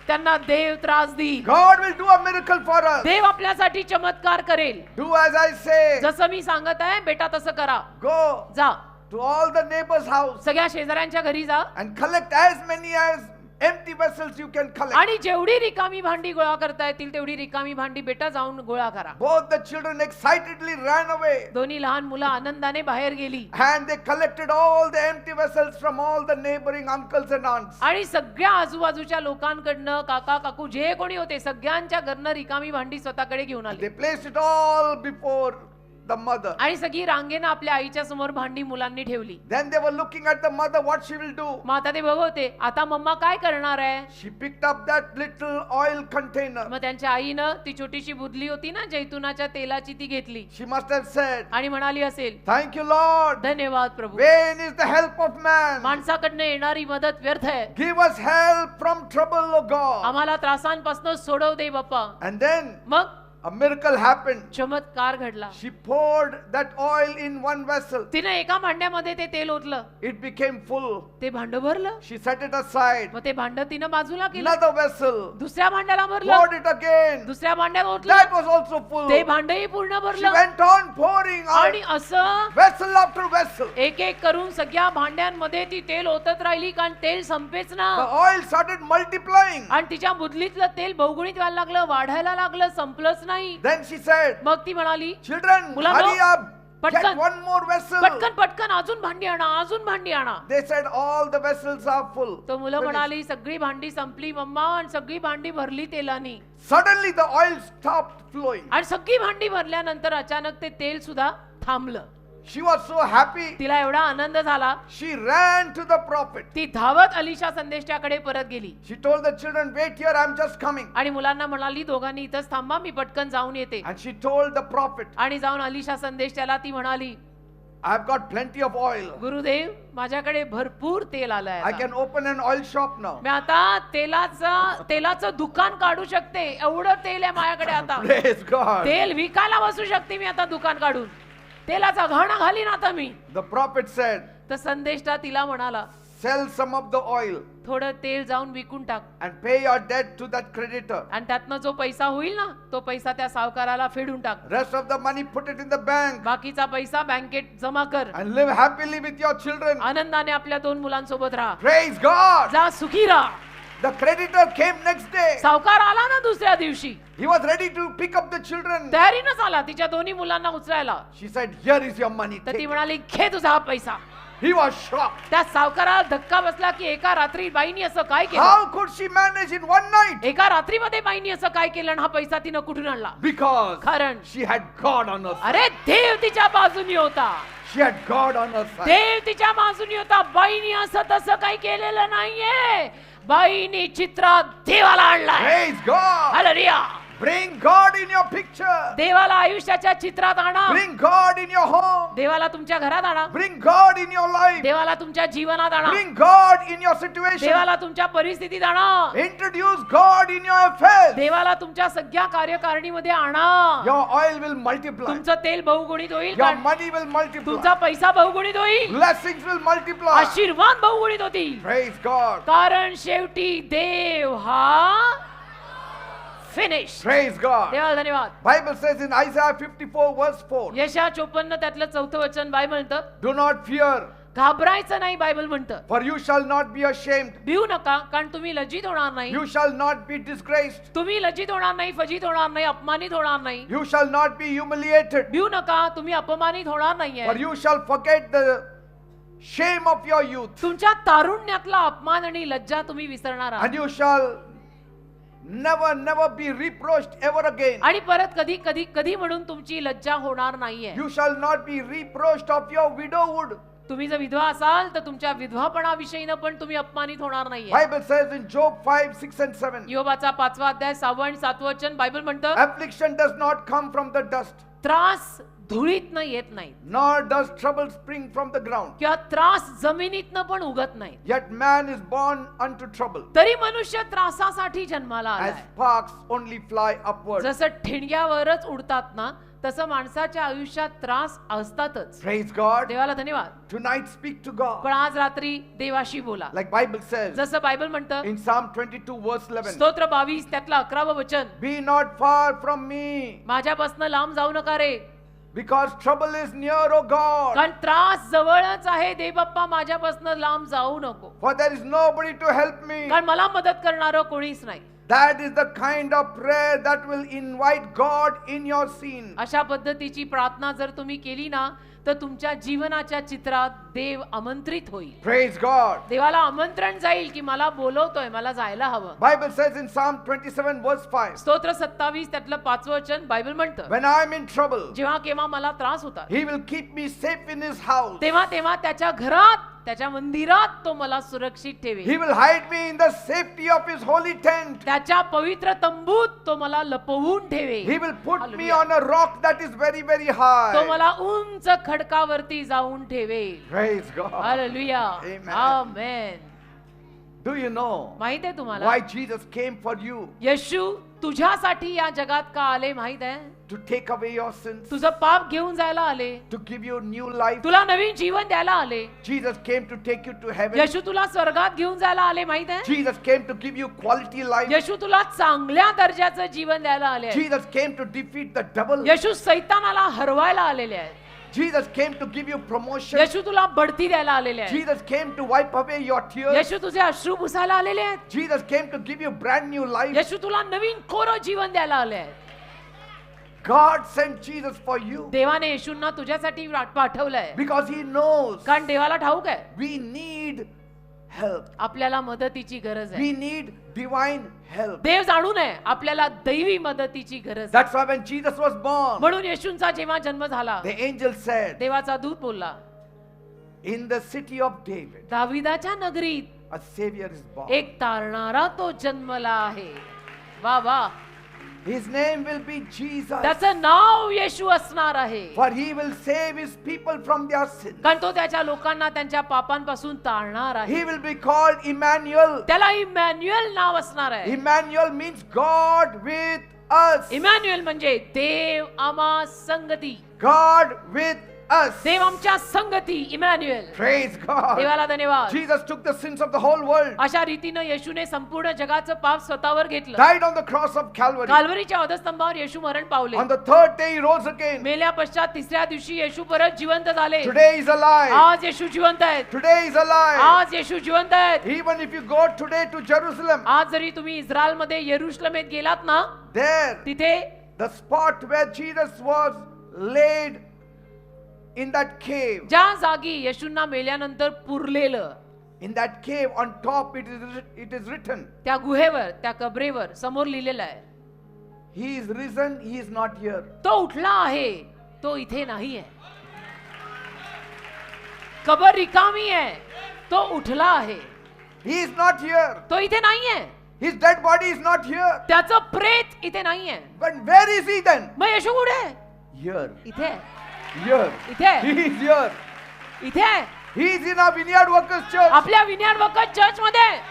त्यांना देव त्रास देईल. God will do a miracle for us. देव आपल्यासाठी चमत्कार करेल. Do as I say. जसं मी सांगत आहे बेटा तसं करा. Go जा, to all the neighbors' house सगळ्या शेजाऱ्यांच्या घरी जा and collect as many as empty vessels you can collect. आणि जेवढी रिकामी भांडी गोळा करता येतील तेवढी रिकामी भांडी बेटा जाऊन गोळा करा. Both the children excitedly ran away दोन्ही लहान मुलं आनंदाने बाहेर गेली and they collected all the empty vessels from all the neighboring uncles and aunts. आणि सगळ्या आजूबाजूच्या लोकांकडनं, काका काकू जे कोणी होते सगळ्यांच्या घरनं रिकामी भांडी स्वतःकडे घेऊन आले. They placed it all before the mother. आणि सगळी रांगेनं आपल्या आईच्या समोर भांडी मुलांनी ठेवली. Then they were looking at the mother what she will do. मग आता ते बघवते आता मम्मा काय करणार आहे. She picked up that little oil container. मग त्यांच्या आईनं ती छोटीशी बुदली होती ना जैतुनाच्या तेलाची ती घेतली She must have said, आणि म्हणाली असेल, thank you Lord. धन्यवाद प्रभू, Vain is the help of man. माणसाकडनं येणारी मदत व्यर्थ आहे. Give us help from trouble, O God. आम्हाला त्रासांपासून सोडव दे बाप्पा. And then मग A miracle happened. चमत्कार घडला. She poured that oil in one vessel. तिने एका भांड्यामध्ये ते तेल ओतलं, It became full. ते भांड भरलं. She set it aside. मग ते भांड तिनं बाजूला केलं, Another vessel. दुसऱ्या भांड्याला भरलं, Poured it again. दुसऱ्या भांड्यात ओतलं, That was also full. ते भांडही पूर्ण She भरलं. went on pouring आणि out असं vessel after vessel. एक एक करून सगळ्या भांड्यांमध्ये ती तेल ओतत राहिली, कारण तेल संपेच ना. The oil started multiplying. आणि तिच्या बुदलीतलं तेल बहुगुणित व्हायला लागलं, वाढायला लागलं, संपलंच नाही. Then she said, मग ती म्हणाली, children, मुलांनो, hurry up. Get पटकन. one more vessel. पटकन पटकन अजून भांडी आणा, अजून भांडी आणा. They said all the vessels are full. तो मुलं Finished. म्हणाली, सगळी भांडी संपली मम्मा, आणि सगळी भांडी भरली तेलानी. Suddenly the oil stopped flowing. आणि सगळी भांडी भरल्यानंतर अचानक ते तेल सुद्धा थांबलं. She was so happy. तिला एवढा आनंद झाला, She ran to the prophet. ती धावत अलिशा संदेष्टाकडे परत गेली. She told the children, wait here, I'm just coming. आणि मुलांना म्हणाली, दोघांनी इथंच थांबा, मी पटकन जाऊन येते. And she told the prophet, आणि जाऊन अलिशा संदेष्टाला ती म्हणाली, I've got plenty of oil. Gurudev, माझ्याकडे भरपूर तेल आलंय I आता. can open an oil shop now. मी आता तेलाचं दुकान काढू शकते, एवढं तेल आहे माझ्याकडे आता. Praise God. तेल विकायला बसू शकते मी आता दुकान काढून. तेलाचा घाणा घालीन आता मी. The prophet said, तर संदेष्टा तिला म्हणाला, sell some of the oil थोडं तेल जाऊन विकून टाक, and pay your debt to that creditor. आणि त्यातनं जो पैसा होईल ना, तो पैसा त्या सावकाराला फेडून टाक. Rest of the money put it in the bank बाकीचा पैसा बँकेत जमा कर. and live happily with your children. आनंदाने आपल्या 2 मुलांसोबत राहा. Praise God. जा सुखी राहा. The creditor came next day. सावकार आला ना दुसऱ्या दिवशी, He was ready to pick up the children. तयारीनंच आला तिच्या 2 मुलांना उचलायला. She said, here is your money. तर Take ती it. म्हणाली, घे तुझा हा पैसा. He was shocked. त्या सावकाराला धक्का बसला की एका रात्री बाईनी असं काय केलं. How could she manage in one night? एका रात्रीमध्ये बाईनी असं काय केलं आणि हा पैसा तिनं कुठून आणला. Because कारण she had God on her side. अरे देव तिच्या बाजूनी होता. She had God on her side. देव तिच्या बाजूनी होता. बाईनी असं तसं काही केलेलं नाहीये. बाईनी चित्रात देवाला आणलाय. Praise God. Hallelujah. Bring God in your picture. देवाला आयुष्याच्या चित्रात आणा. Bring God in your home. देवाला तुमच्या घरात आणा. Bring God in your life. देवाला तुमच्या जीवनात आणा. Bring God in your situation. देवाला तुमच्या परिस्थितीत आणा. Introduce God in your affairs. देवाला तुमच्या सगळ्या कार्यकारिणीमध्ये आणा. Your oil will multiply. तुमचं तेल बहुगुणित होईल. Your money will multiply. तुमचा पैसा बहुगुणित होईल. Blessings will multiply. आशीर्वाद बहुगुणित होतील. Praise God. कारण शेवटी देव हा फिनिश. Praise God. देवाला धन्यवाद. Bible says in Isaiah 54 verse 4, यशा 54 त्यातलं 4थं वचन बायबल म्हणतं, do not fear, घाबरायचं नाही. बायबल म्हणतं, for you shall not be ashamed. भिऊ नका, कारण तुम्ही लज्जित होणार नाही. You shall not be disgraced. तुम्ही लज्जित होणार नाही, फजित होणार नाही, अपमानित होणार नाही. You shall not be humiliated. भिऊ नका, तुम्ही अपमानित होणार For नाहीये. you shall forget the shame of your youth. तुमच्या तारुण्यातला अपमान आणि लज्जा तुम्ही विसरणार आहात. And you shall never be reproached ever again. आणि परत कधी कधी कधी म्हणून तुमची लज्जा होणार नाहीये. You shall not be reproached of your widowhood. तुम्ही जर विधवा असाल तर तुमच्या विधवापणाविषयीनं पण तुम्ही अपमानित होणार नाहीये. Bible says in Job 5, 6 and 7, योबाचा 5वा अध्याय 6वं आणि 7वं वचन बायबल म्हणतं, affliction does not come from the dust, त्रास धुळीतनं येत नाही, nor does trouble spring from the ground. किंवा त्रास जमिनीतनं पण उगत नाही. Yet man is born unto trouble. तरी मनुष्य त्रासासाठी जन्माला As आलाय. sparks only fly upward. जसं ठिणग्यावरच उडतात ना, तसं माणसाच्या आयुष्यात त्रास असतातच. Praise God. देवाला धन्यवाद. Tonight speak to God. पण आज रात्री देवाशी बोला. Like Bible says जसं बायबल म्हणतं, in Psalm 22 verse 11, स्तोत्र 22 त्यातलं 11वं वचन, be not far from me, माझ्यापासून लांब जाऊ नका रे, because trouble is near, O God. कारण त्रास जवळच आहे. देव बाप्पा, माझ्यापासून लांब जाऊ नको, For there is nobody to help me. कारण मला मदत करणारं कोणीच नाही. That is the kind of prayer that will invite God in your scene. अशा पद्धतीची प्रार्थना जर तुम्ही केली ना, तर तुमच्या जीवनाच्या चित्रात देव आमंत्रित होईल. Praise God. देवाला आमंत्रण जाईल की मला बोलवतोय, मला जायला हवं. Bible says in Psalm 27 verse 5, स्तोत्र 27 त्यातलं 5वं वचन बायबल म्हणतं, when I am in trouble, जेव्हा केव्हा मला त्रास होता, He will keep me safe in His house. तेव्हा तेव्हा त्याच्या घरात, त्याच्या मंदिरात तो मला सुरक्षित ठेवेल. He will hide me in the safety of His holy tent. त्याच्या पवित्र तंबूत तो मला लपवून ठेवेल. He will put me Hallelujah. on a rock that is very, very तो high. मला उंच खडकावरती जाऊन ठेवेल. Praise God. Hallelujah. Amen. Amen. Do you know माहित आहे तुम्हाला why Jesus came for you? येशू तुझ्यासाठी या जगात का आले माहित आहे? To take away your sins, तुझं पाप घेऊन जायला आले, to give you new life. तुला नवीन जीवन द्यायला आले. Jesus came to take you to heaven. येशू तुला स्वर्गात घेऊन जायला आले माहित आहे? Jesus came to give you quality life. येशू तुला चांगल्या दर्जाचं जीवन द्यायला आले आहे. Jesus came to defeat the devil. येशू सैतानाला हरवायला आलेले आहेत. Jesus came to give you promotion. येशू तुला बढती द्यायला आलेले आहेत. Jesus came to wipe away your tears. येशू तुझे अश्रू पुसायला आलेले आहेत. Jesus came to give you brand new life. येशू तुला नवीन कोरं जीवन द्यायला आले आहे. God sent Jesus for you देवाने येशूंना तुझ्यासाठी पाठवलंय because He knows कारण देवाला ठाऊक आहे we need help. आपल्याला मदतीची गरज आहे. We need divine help. देव जाणून आहे आपल्याला दैवी मदतीची गरज आहे. That's why when Jesus was born, म्हणून येशूंचा जेव्हा जन्म झाला the angel said, देवाचा दूत बोलला in the city of David, दाविदाच्या नगरीत a savior is born. एक तारणारा तो जन्मला आहे. वा वा, His name will be Jesus, त्याचं नाव येशू असणार आहे for He will save His people from their sins. कारण तो त्याच्या लोकांना त्यांच्या पापांपासून तारणार आहे. He will be called Emmanuel. त्याला इमॅन्युअल नाव असणार आहे. Emmanuel means God with us. Emmanuel म्हणजे देव आम्हा संगती, God with us. देव आमच्या संगती. इमॅन्युअल. Praise God. देवाला धन्यवाद. Jesus took the sins of the whole world, अशा रीतीनं येशूने संपूर्ण जगाचं पाप स्वतःवर घेतलं. died on the cross of Calvary. काल्वरीच्या वधस्तंभावर येशू मरण पावले. On the third day He rose again. मेल्या पश्चात तिसऱ्या दिवशी येशू परत जिवंत झाले. Today He is alive. आज येशू जिवंत आहेत. Today He is alive. आज येशू जिवंत आहेत. Even if you go today to Jerusalem, आज जरी तुम्ही इस्रायल मध्ये येरुशलेमेत गेलात ना, there तिथे the spot where Jesus was laid in that cave, ज्या जागी येशूंना मेल्यानंतर पुरलेलं, in that cave on top it is written, त्या गुहेवर, त्या कबरेवर समोर लिहिलेलं आहे, He is risen, He is not here. तो उठला आहे, तो इथे नाही आहे. कबर रिकामी आहे, तो उठला आहे, He is not here. तो इथे नाही आहे. His dead body is not here. त्याचं प्रेत इथे नाही आहे. But where is He then? मग येशू कुठे आहे? Here. इथे आहे. Here. इथे आहे. He is here. इथे आहे. He is in our Vineyard Workers Church. आपल्या विज्ञान वखत चर्च मध्ये.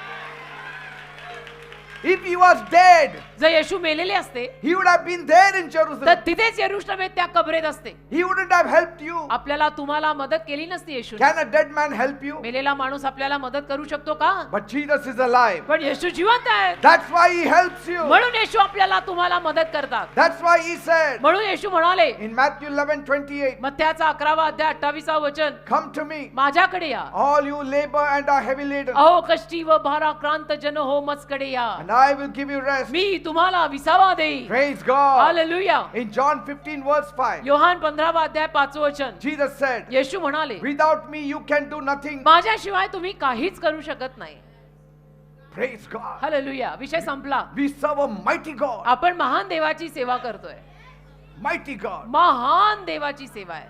If He was dead, जर येशू मेलेले असते He would have been there in तर Jerusalem. तिथेच येरुशलेमेत त्या कबरेत असते. He wouldn't have helped you. आपल्याला तुम्हाला मदत केली नसती येशू. Can a dead man help you? मेलेला माणूस आपल्याला मदत करू शकतो का? But Jesus is alive. पण येशू जिवंत आहे. That's why He helps you. म्हणून येशू आपल्याला तुम्हाला मदत करतात. That's why He said म्हणून येशू म्हणाले in Matthew 11:28, मत्थ्याचा 11वा अध्याय 28वा वचन, come to me, माझ्याकडे या all you labor and are heavy laden, अहो कष्टी व भाराक्रांत जन हो मजकडे या, and I will give you rest. मी तुम्हाला विसावा देईन. Praise God. Hallelujah. In John 15 verse 5, योहान 15वा अध्याय 5वे वचन, Jesus said, येशू म्हणाले without me you can do nothing. माझ्याशिवाय तुम्ही काहीच करू शकत नाही. Praise God. हालेलुया. विषय संपला. We serve a mighty God. आपण महान देवाची सेवा करतोय. Mighty God. महान देवाची सेवा आहे.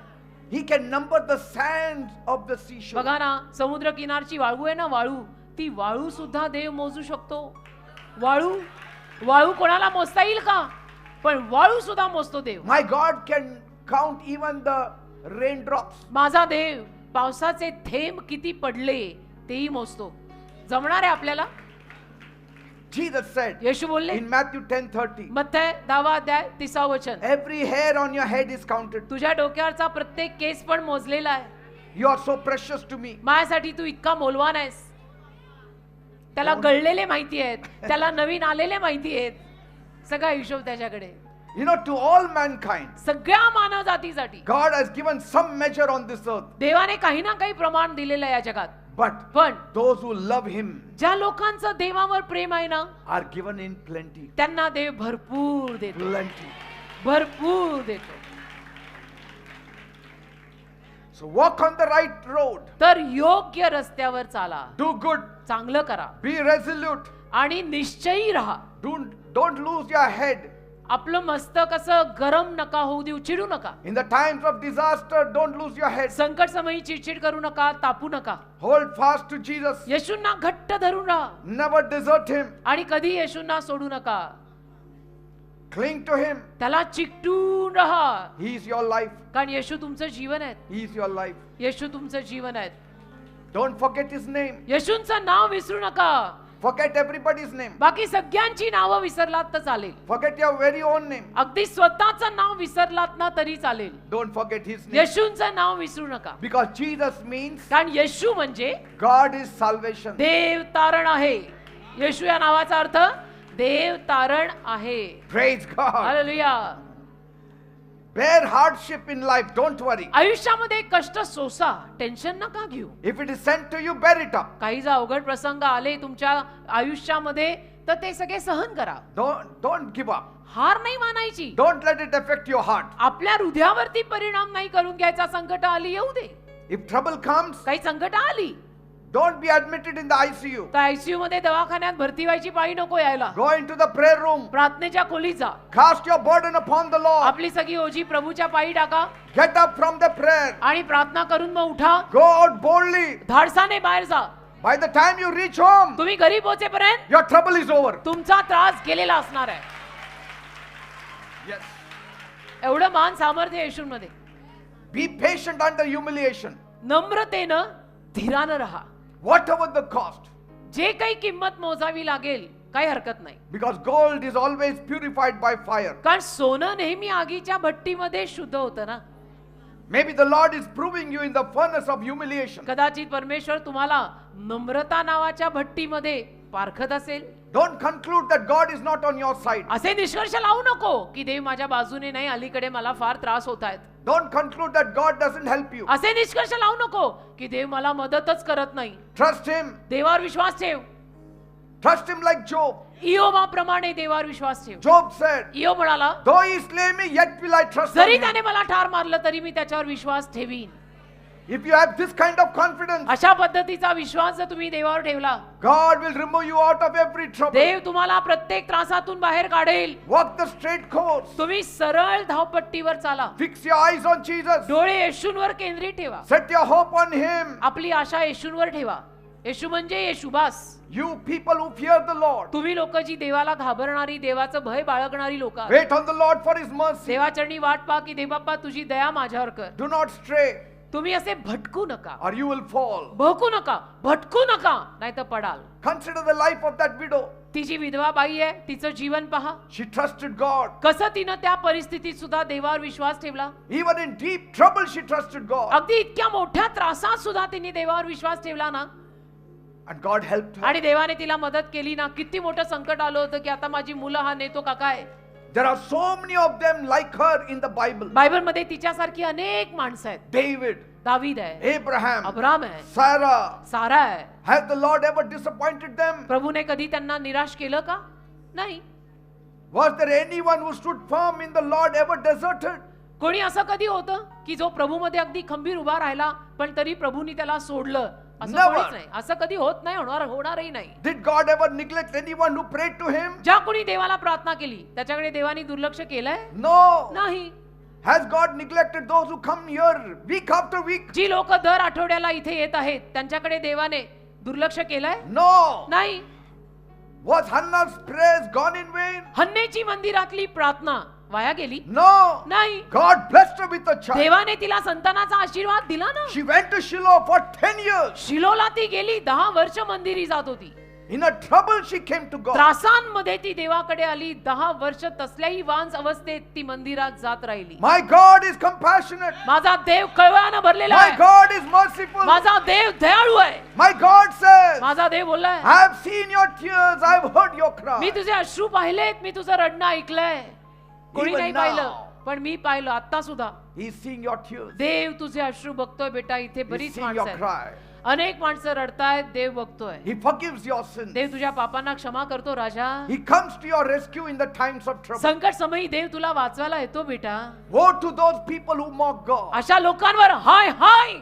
He can number the sands of the seashore. बघा ना, समुद्र किनारची वाळू आहे ना, वाळू, ती वाळू सुद्धा देव मोजू शकतो. वाळू वाळू कोणाला मोजता येईल का? पण वाळू सुद्धा मोजतो देव. My God can count even the raindrops. माझा देव पावसाचे थेंब किती पडले तेही मोजतो. जमणार आहे आपल्याला? Jesus said येशू बोलले in Matthew 10:30, मत्थय 10वा अध्याय 30वा वचन, every hair on your head is counted. तुझ्या डोक्यावरचा प्रत्येक केस पण मोजलेला आहे. You are so precious to me. माझ्यासाठी तू इतका मौल्यवान आहेस. त्याला गळलेले माहिती आहेत, त्याला नवीन आलेले माहिती आहेत. सगळा हिशोब त्याच्याकडे. You know, to all mankind, सगळ्या मानव जातीसाठी God has given some measure on this earth. देवाने काही ना काही प्रमाण दिलेलं आहे या जगात. But पण those who love Him ज्या लोकांचं देवावर प्रेम आहे ना, are given in plenty. त्यांना देव भरपूर देतो. Plenty. भरपूर देतो. So walk on the right road. तर योग्य रस्त्यावर चाला. Do good. चांगलं करा. Be resolute. आणि निश्चयी राहा. Don't lose your head. आपलं मस्तक असं गरम नका होऊ देऊ, चिडू नका. In the times of disaster, don't lose your head. संकट समयी चिडचिड करू नका, तापू नका. Hold fast to Jesus. येशूंना घट्ट धरून राहा Never desert Him. आणि कधी येशूंना सोडू नका. Cling to Him. त्याला चिकटून राहा. He is your life. कारण येशू तुमचं जीवन आहे. He is your life. येशू तुमचं जीवन आहे. Don't forget his name. येशूंचं नाव विसरू नका. Forget everybody's name. बाकी सगळ्यांची नावं विसरलात तर चालेल. Forget your very own name. अगदी स्वतःचं नाव विसरलात ना तरी चालेल. Don't forget his name. येशूंचं नाव विसरू नका. Because Jesus means कारण येशू म्हणजे God is salvation. देव तारण आहे. येशू या नावाचा अर्थ देव तारण आहे. Praise God. Hallelujah. Bear hardship in life. Don't worry. आयुष्यामध्ये कष्ट सोसा, टेन्शन नका घेऊ. If it is sent to you, bear it up. काही जर अवघड प्रसंग आले तुमच्या आयुष्यामध्ये तर ते सगळे सहन करा. Don't give up. हार नाही मानायची. Don't let it affect your heart. आपल्या हृदयावरती परिणाम नाही करून घ्यायचा. संकट आली येऊ दे. If trouble comes, काही संकट आली don't be admitted in the ICU. तर आयसीयू मध्ये दवाखान्यात भरती व्हायची पाळी नको यायला. Go into the prayer room. प्रार्थनेच्या खोलीत जा. Cast your burden upon the Lord. आपली सगळी ओझी प्रभूच्या पायी टाका Get up from the prayer. आणि प्रार्थना करून मग उठा. Go out boldly. धाडसाने बाहेर जा. By the time you reach home, तुम्ही घरी पोहोचेपर्यंत your trouble is over. तुमचा त्रास गेलेला असणार आहे. Yes. एवढं मान सामर्थ्य येशूमध्ये. Be patient under humiliation. नम्रतेनं धीरानं राहा. Whatever the cost. जे काही किंमत मोजावी लागेल काही हरकत नाही. Because gold is always purified by fire. कारण सोनं नेहमी आगीच्या भट्टीमध्ये शुद्ध होतं ना. Maybe the Lord is proving you in the furnace of humiliation. कदाचित परमेश्वर तुम्हाला नम्रता नावाच्या भट्टीमध्ये पारखत असेल. Don't conclude that God is not on your side. असे निष्कर्ष लावू नको की देव माझ्या बाजूने नाही, अलीकडे मला फार त्रास होत आहेत. Don't conclude that God doesn't help you. असे निष्कर्ष लावू नको की देव मला मदतच करत नाही. Trust him. देवावर विश्वास ठेव. Trust him like Job. इयोबाप्रमाणे देवावर विश्वास ठेव. Job said, इयोब म्हणाला, though he slay me, yet will I trust जरी him. त्याने मला ठार मारलं तरी मी त्याच्यावर विश्वास ठेवीन. If you have this kind of confidence, अशा पद्धतीचा विश्वास जर तुम्ही देवावर ठेवला, God will remove you out of every trouble. देव तुम्हाला प्रत्येक त्रासातून बाहेर काढेल. Walk the straight course. तुम्ही सरळ धावपट्टीवर चाला. Fix your eyes on Jesus. डोळे येशूंवर केंद्रित ठेवा. Set your hope on him. आपली आशा येशूंवर ठेवा. येशू म्हणजे येशूबास. You people who fear the Lord, तुम्ही लोक जी देवाला घाबरणारी, देवाचं भय बाळगणारी लोक आहात. wait on the Lord for his mercy. देवाचरणी वाट पहा की देवबाप्पा तुझी दया माझ्यावर कर. Do not stray तुम्ही असे भटकू नका. or you will fall. बहकू नका, भटकू नका, नाहीतर पडाल. Consider the life of that widow. ती जी विधवा बाई आहे तिचं जीवन पहा. She trusted God. कसं तिनं त्या परिस्थितीत सुद्धा देवावर विश्वास ठेवला. Even in deep trouble, she trusted God. अगदी इतक्या मोठ्या त्रासात सुद्धा तिने देवावर विश्वास ठेवला ना. And God helped her. आणि देवाने तिला मदत केली ना. किती मोठं संकट आलं होतं की आता माझी मुलं हा नेतो का काय. There are so many of them like her in the Bible. Bible मध्ये तिच्यासारखी अनेक माणसं आहेत. David, दावीद आहे, Abraham, अब्राम आहे, Sarah. सारा आहे. Has the Lord ever disappointed them? प्रभूने कधी त्यांना निराश केलं का. नाही. Was there anyone who stood firm in the Lord ever deserted? कोणी असं कधी होतं की जो प्रभूमध्ये अगदी खंबीर उभा राहिला पण तरी प्रभूनी त्याला सोडलं. असं Never. कोणीच नाही. असं कधी होत नाही, होणारही नाही. Did God ever neglect anyone who prayed to him? ज्या कोणी देवाला प्रार्थना केली त्याच्याकडे देवानी दुर्लक्ष केलंय. No. नाही. Has God neglected those who come here week after week? जी लोक दर आठवड्याला इथे येत आहेत त्यांच्याकडे देवाने दुर्लक्ष केलंय. No. नाही. Was Hannah's prayers gone in vain? हन्नेची मंदिरातली प्रार्थना वाया गेली. No. नाही. God blessed her with a child. देवाने तिला संतानाचा आशीर्वाद दिला ना. She went to Shiloh for 10 years. शिलोला ती गेली 10 वर्ष मंदिरी जात होती. In a trouble she came to God. त्रासांमध्ये ती देवाकडे आली. 10 वर्ष तसल्याही वांस अवस्थेत ती मंदिरात जात राहिली. My God is compassionate. माझा देव कळवळानं भरलेला My आहे. God is merciful. माझा देव दयाळू आहे. My God says, माझा देव बोललाय, I have seen your tears, I have heard your me cry. तुझे अश्रू पाहिलेत, मी तुझं रडणं ऐकलंय. कोणी Even नाही now. पाहिलं पण मी पाहिलं. आता सुद्धा He is seeing your tears. देव तुझे अश्रू बघतोय बेटा. इथे He is बरीच seeing माणसं your आहेत. cry. अनेक माणसं रडतायत. देव बघतोय. He forgives your sins. देव तुझ्या पापांना क्षमा करतो राजा. He comes to your rescue in the times of trouble. संकट समयी देव तुला वाचवायला येतो बेटा. Woe to those people who mock God. अशा लोकांवर हाय हाय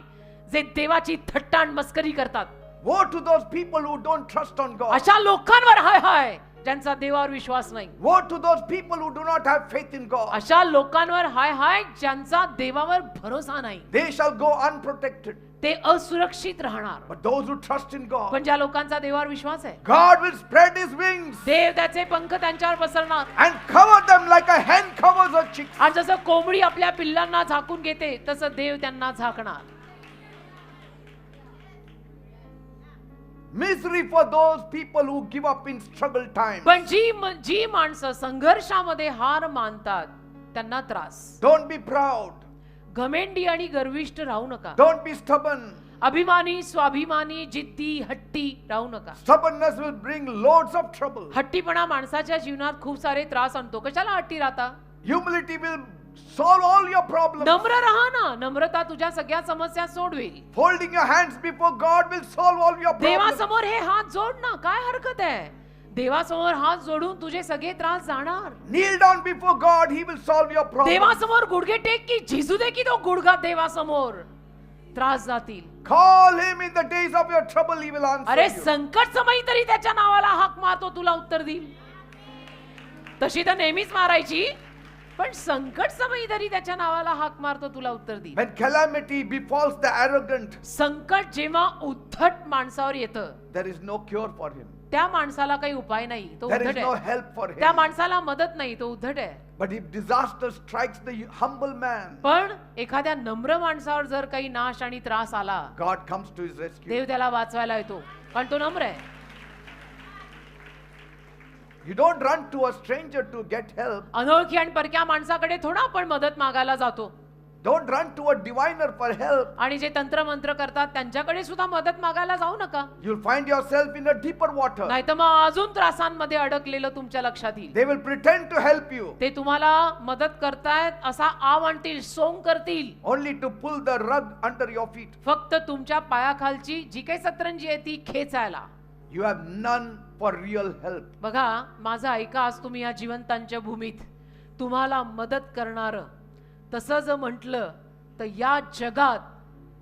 जे देवाची थट्टा आणि मस्करी करतात. Woe to those people who don't trust on God. अशा लोकांवर हाय हाय ज्यांचा देवावर विश्वास नाही. Woe to those people who do not have faith in God. अशा लोकांवर हाय हाय ज्यांचा देवावर भरोसा नाही. They shall go unprotected. ते असुरक्षित राहणार. But those who trust in God, पण ज्या लोकांचा देवावर विश्वास आहे God will spread his wings देव त्याचे पंख त्यांच्यावर पसरणार. and cover them like a hen covers her chicks. आणि जसं कोंबडी आपल्या पिल्लांना झाकून घेते तसं देव त्यांना झाकणार. Misery for those people who give up in struggle times. पण जी माणसं संघर्षामध्ये हार मानतात त्यांना त्रास. Don't be proud. घमेंडी आणि गर्विष्ठ राहू नका. Don't be stubborn. अभिमानी, स्वाभिमानी, जिद्दी, हट्टी राहू नका. Stubbornness will bring loads of trouble. हट्टीपणा माणसाच्या जीवनात खूप सारे त्रास आणतो. कशाला हट्टी राहता? Humility will solve all your problems. नम्र राहा ना. नम्रता तुझ्या सगळ्या समस्या सोडवेल. Folding your hands before God will solve all your problems. देवासमोर हे हात जोड ना. काय हरकत आहे? देवासमोर हात जोडून तुझे सगळे त्रास जाणार. Kneel down before God, He will solve your problems. देवासमोर गुडघे टेक की झिजू दे की तो गुडघा देवासमोर. त्रास जातील. Call Him in the days of your trouble, He will answer अरे you. संकट समयी तरी त्याच्या नावाला हाक मारतो तुला उत्तर देईल. तशी तर नेहमीच मारायची, पण संकट समयी तरी त्याच्या नावाला हाक मारतो तुला उत्तर देईल. When calamity befalls the arrogant, संकट जेव्हा उद्धट माणसावर येतं there is no cure for him. त्या माणसाला काही उपाय नाही, तो There उद्धट is no आहे. help for त्या him. माणसाला मदत नाही, तो उद्धट आहे. But if disaster strikes the humble man, पण एखाद्या नम्र माणसावर जर काही नाश आणि त्रास आला, God comes to his rescue. देव त्याला वाचवायला येतो, कारण तो नम्र आहे. You don't run to a stranger to get help. अनोळखी आणि परक्या माणसाकडे थोडा आपण मदत मागायला जातो. Don't run to a diviner for help. आणि जे तंत्र मंत्र करतात त्यांच्याकडे सुद्धा मदत मागायला जाऊ नका. You'll find yourself in a deeper water. नाहीतर मग अजून त्रासांमध्ये अडकलेलं तुमच्या लक्षात येईल. They will pretend to help you ते तुम्हाला मदत करतायत असा आव आणतील, सोंग करतील. only to pull the rug under your feet. फक्त तुमच्या पायाखालची जी काही सतरंजी आहे ती खेचायला. You have none for real help. बघा, माझं ऐका, आज तुम्ही या जिवंतांच्या भूमीत तुम्हाला मदत करणार तसं जर म्हटलं तर या जगात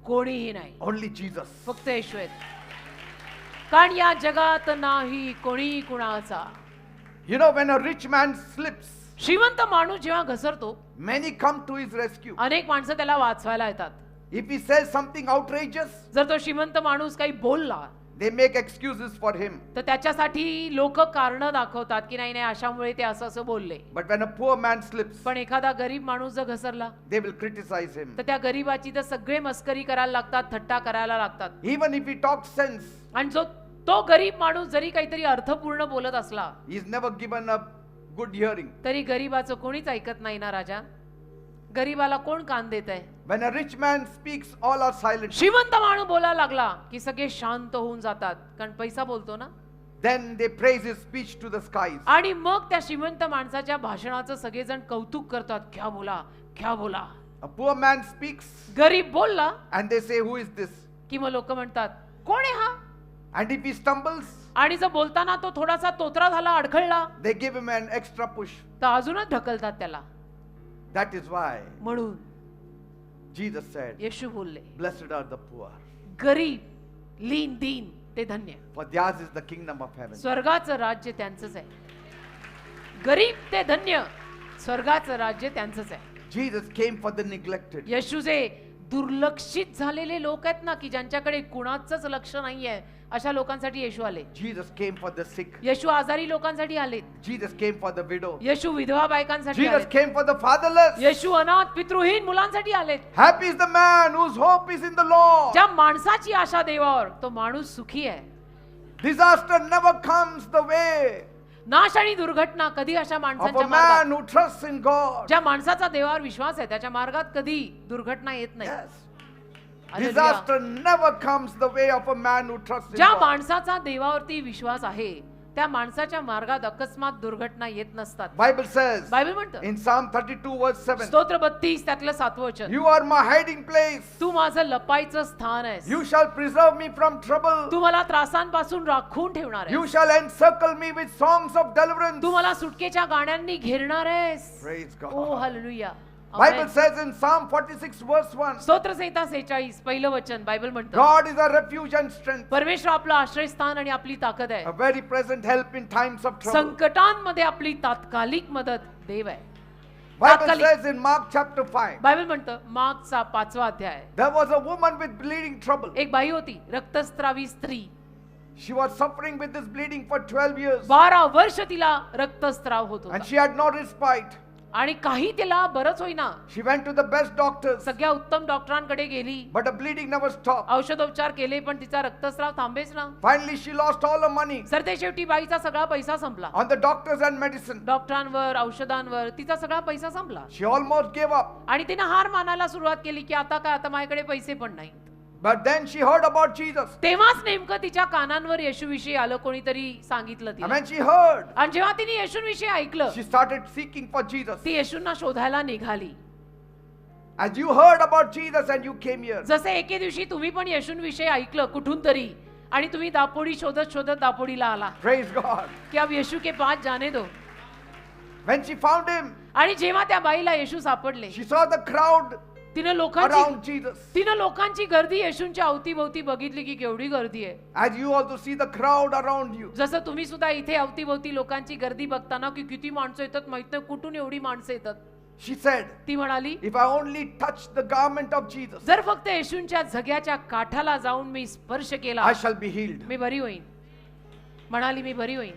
कोणीही नाही, Only Jesus. फक्त येशू आहेत. कारण या जगात नाही कोणी कुणाचा. You know, when a rich man slips, श्रीमंत माणूस जेव्हा घसरतो, many come to his rescue. अनेक माणसं त्याला वाचवायला येतात. If he says something outrageous, जर तो श्रीमंत माणूस काही बोलला they make excuses for him. तर त्याच्यासाठी लोक कारण दाखवतात की नाही नाही अशामुळे ते असं असं बोलले. But when a poor man slips, पण एखादा गरीब माणूस जर घसरला they will criticize him. तर त्या गरीबाची तर सगळे मस्करी करायला लागतात, थट्टा करायला लागतात. Even if he talks sense, आणि जो तो गरीब माणूस जरी काहीतरी अर्थपूर्ण बोलत असला he is never given a good hearing. तरी गरीबाचं कोणीच ऐकत नाही ना राजा. गरीबाला कोण कान देत आहे? When a rich man speaks, all are silent. श्रीमंत माणूस बोलायला लागला की सगळे शांत होऊन जातात, कारण पैसा बोलतो ना. Then they praise his speech to the skies. आणि मग त्या श्रीमंत माणसाच्या भाषणाचं सगळेजण कौतुक करतात, क्या बोला क्या बोला. A poor man speaks गरीब बोलला and they say, who is this? की मग लोक म्हणतात, कोण आहे हा? And if he stumbles, आणि जर बोलताना तो थोडासा तोतरा झाला, अडखळला, they give him an extra push. तर अजूनच ढकलतात त्याला. That is why म्हणून Jesus said, येशू बोलले, blessed are the poor, गरीब, लीन, दीन ते धन्य, for theirs is the kingdom of heaven. स्वर्गाचं राज्य त्यांचंच आहे. गरीब ते धन्य, स्वर्गाचं राज्य त्यांचंच आहे. Jesus came for the neglected. येशू जे दुर्लक्षित झालेले लोक आहेत ना, की ज्यांच्याकडे कुणाचंच लक्ष नाहीये, अशा लोकांसाठी येशू आले. Jesus came for the sick. येशू आजारी लोकांसाठी आले. Jesus came for the widow. येशू विधवा बायकांसाठी Jesus आले. came for the fatherless. येशू अनाथ पितृहीन मुलांसाठी आले. Happy is the man whose hope is in the Lord. ज्या माणसाची आशा देवावर, तो माणूस सुखी आहे. Disaster never comes the way नाश आणि दुर्घटना कधी अशा of माणसाच्या a मार्गात, man who trusts in God. ज्या माणसाचा देवावर विश्वास आहे त्याच्या मार्गात कधी दुर्घटना येत नाही. Yes. Hallelujah. Disaster never comes the way of a man who trusts in ज्या God. माणसाचा देवावरती विश्वास आहे त्या माणसाच्या मार्गात अकस्मात दुर्घटना येत नसतात. Bible says बायबल म्हणतं, in Psalm 32 verse 7, स्तोत्र 32 त्यातलं 7वं वचन, you are my hiding place. तू माझं लपायचं स्थान आहेस. You shall preserve me from trouble. तू मला त्रासांपासून राखून ठेवणार You आहेस. shall encircle me with songs of deliverance. तू मला सुटकेच्या गाण्यांनी घेरणार आहेस. Praise oh God. Hallelujah. Bible amen. says in Psalm 46 verse 1, स्तोत्र संहिता 46 पहिलं वचन बायबल म्हणतं, God is our refuge and strength, परमेश्वर आपलं आश्रयस्थान आणि आपली ताकद आहे. a very present help in times of trouble. संकटांमध्ये आपली तात्कालिक मदत देव आहे. Bible तात्कालिक. says in Mark chapter 5, Bible म्हणतं, मार्कचा 5वा अध्याय, there was a woman with bleeding trouble. एक बाई होती रक्तस्त्रावी स्त्री. She was suffering with this bleeding for 12 years 12 वर्ष तिला रक्तस्त्राव होत and होता she had no respite. आणि काही तिला बरंच होईना. She went to the best doctors, सगळ्या उत्तम डॉक्टरांकडे गेली, but the bleeding never stopped. औषधोपचार केले, पण तिचा रक्तस्राव थांबेच ना. Finally, she lost all her money sir ते शेवटी बाईचा सगळा पैसा संपला. on the doctors and medicine. डॉक्टरांवर, औषधांवर तिचा सगळा पैसा संपला. She almost gave up. आणि तिने हार मानायला सुरुवात केली की आता काय, आता माझ्याकडे पैसे पण नाही. But then she heard about Jesus. तेव्हाच नेमकं तिच्या कानांवर येशूविषयी आलं, कोणीतरी सांगितलं And तिला. when she heard, आणि जेव्हा तिने येशूविषयी ऐकलं, she started seeking for Jesus. ती येशूंना शोधायला निघाली. As you heard about Jesus and you came here, जसे एके दिवशी तुम्ही पण येशूंविषयी ऐकलं कुठून तरी, आणि तुम्ही दापोडी शोधत शोधत दापोडीला आला praise God. की अब येशू के पास जाने दो. When she found him, आणि जेव्हा त्या बाईला येशू सापडले, she saw the crowd तिनं around Jesus. लोकांची गर्दी येशूंच्या अवतीभोवती बघितली की केवढी गर्दी आहे. As you also see the crowd around you. जसं तुम्ही सुद्धा इथे अवतीभोवती लोकांची गर्दी बघताना की किती माणसं येतात माहित नाही, कुठून एवढी माणसं येतात. She said, ती म्हणाली, if I only touch the garment of Jesus, जर फक्त येशूंच्या झग्याच्या काठाला जाऊन मी स्पर्श केला, I shall be healed. मी बरी होईन. म्हणाली मी बरी होईन.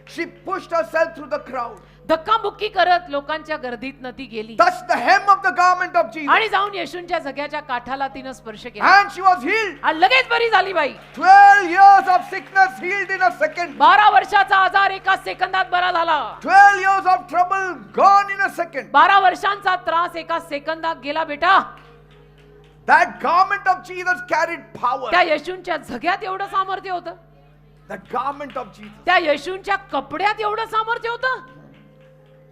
She pushed herself through the crowd, धक्काबुक्की करत लोकांच्या गर्दीतनं ती गेली touched the hem of the garment of Jesus, आणि जाऊन येशूंच्या झग्याच्या काठाला तिनं स्पर्श केला and she was healed. आणि लगेच बरी झाली बाई. 12 years of sickness healed in a second. 12 वर्षाचा आजार एका सेकंदात बरा झाला. 12 years of trouble gone in a second. 12 वर्षांचा त्रास एका सेकंदात गेला बेटा. That garment of Jesus carried power. त्या येशूंच्या झग्यात एवढं सामर्थ्य होतं. That garment of Jesus. त्या येशूंच्या कपड्यात एवढं सामर्थ्य होतं.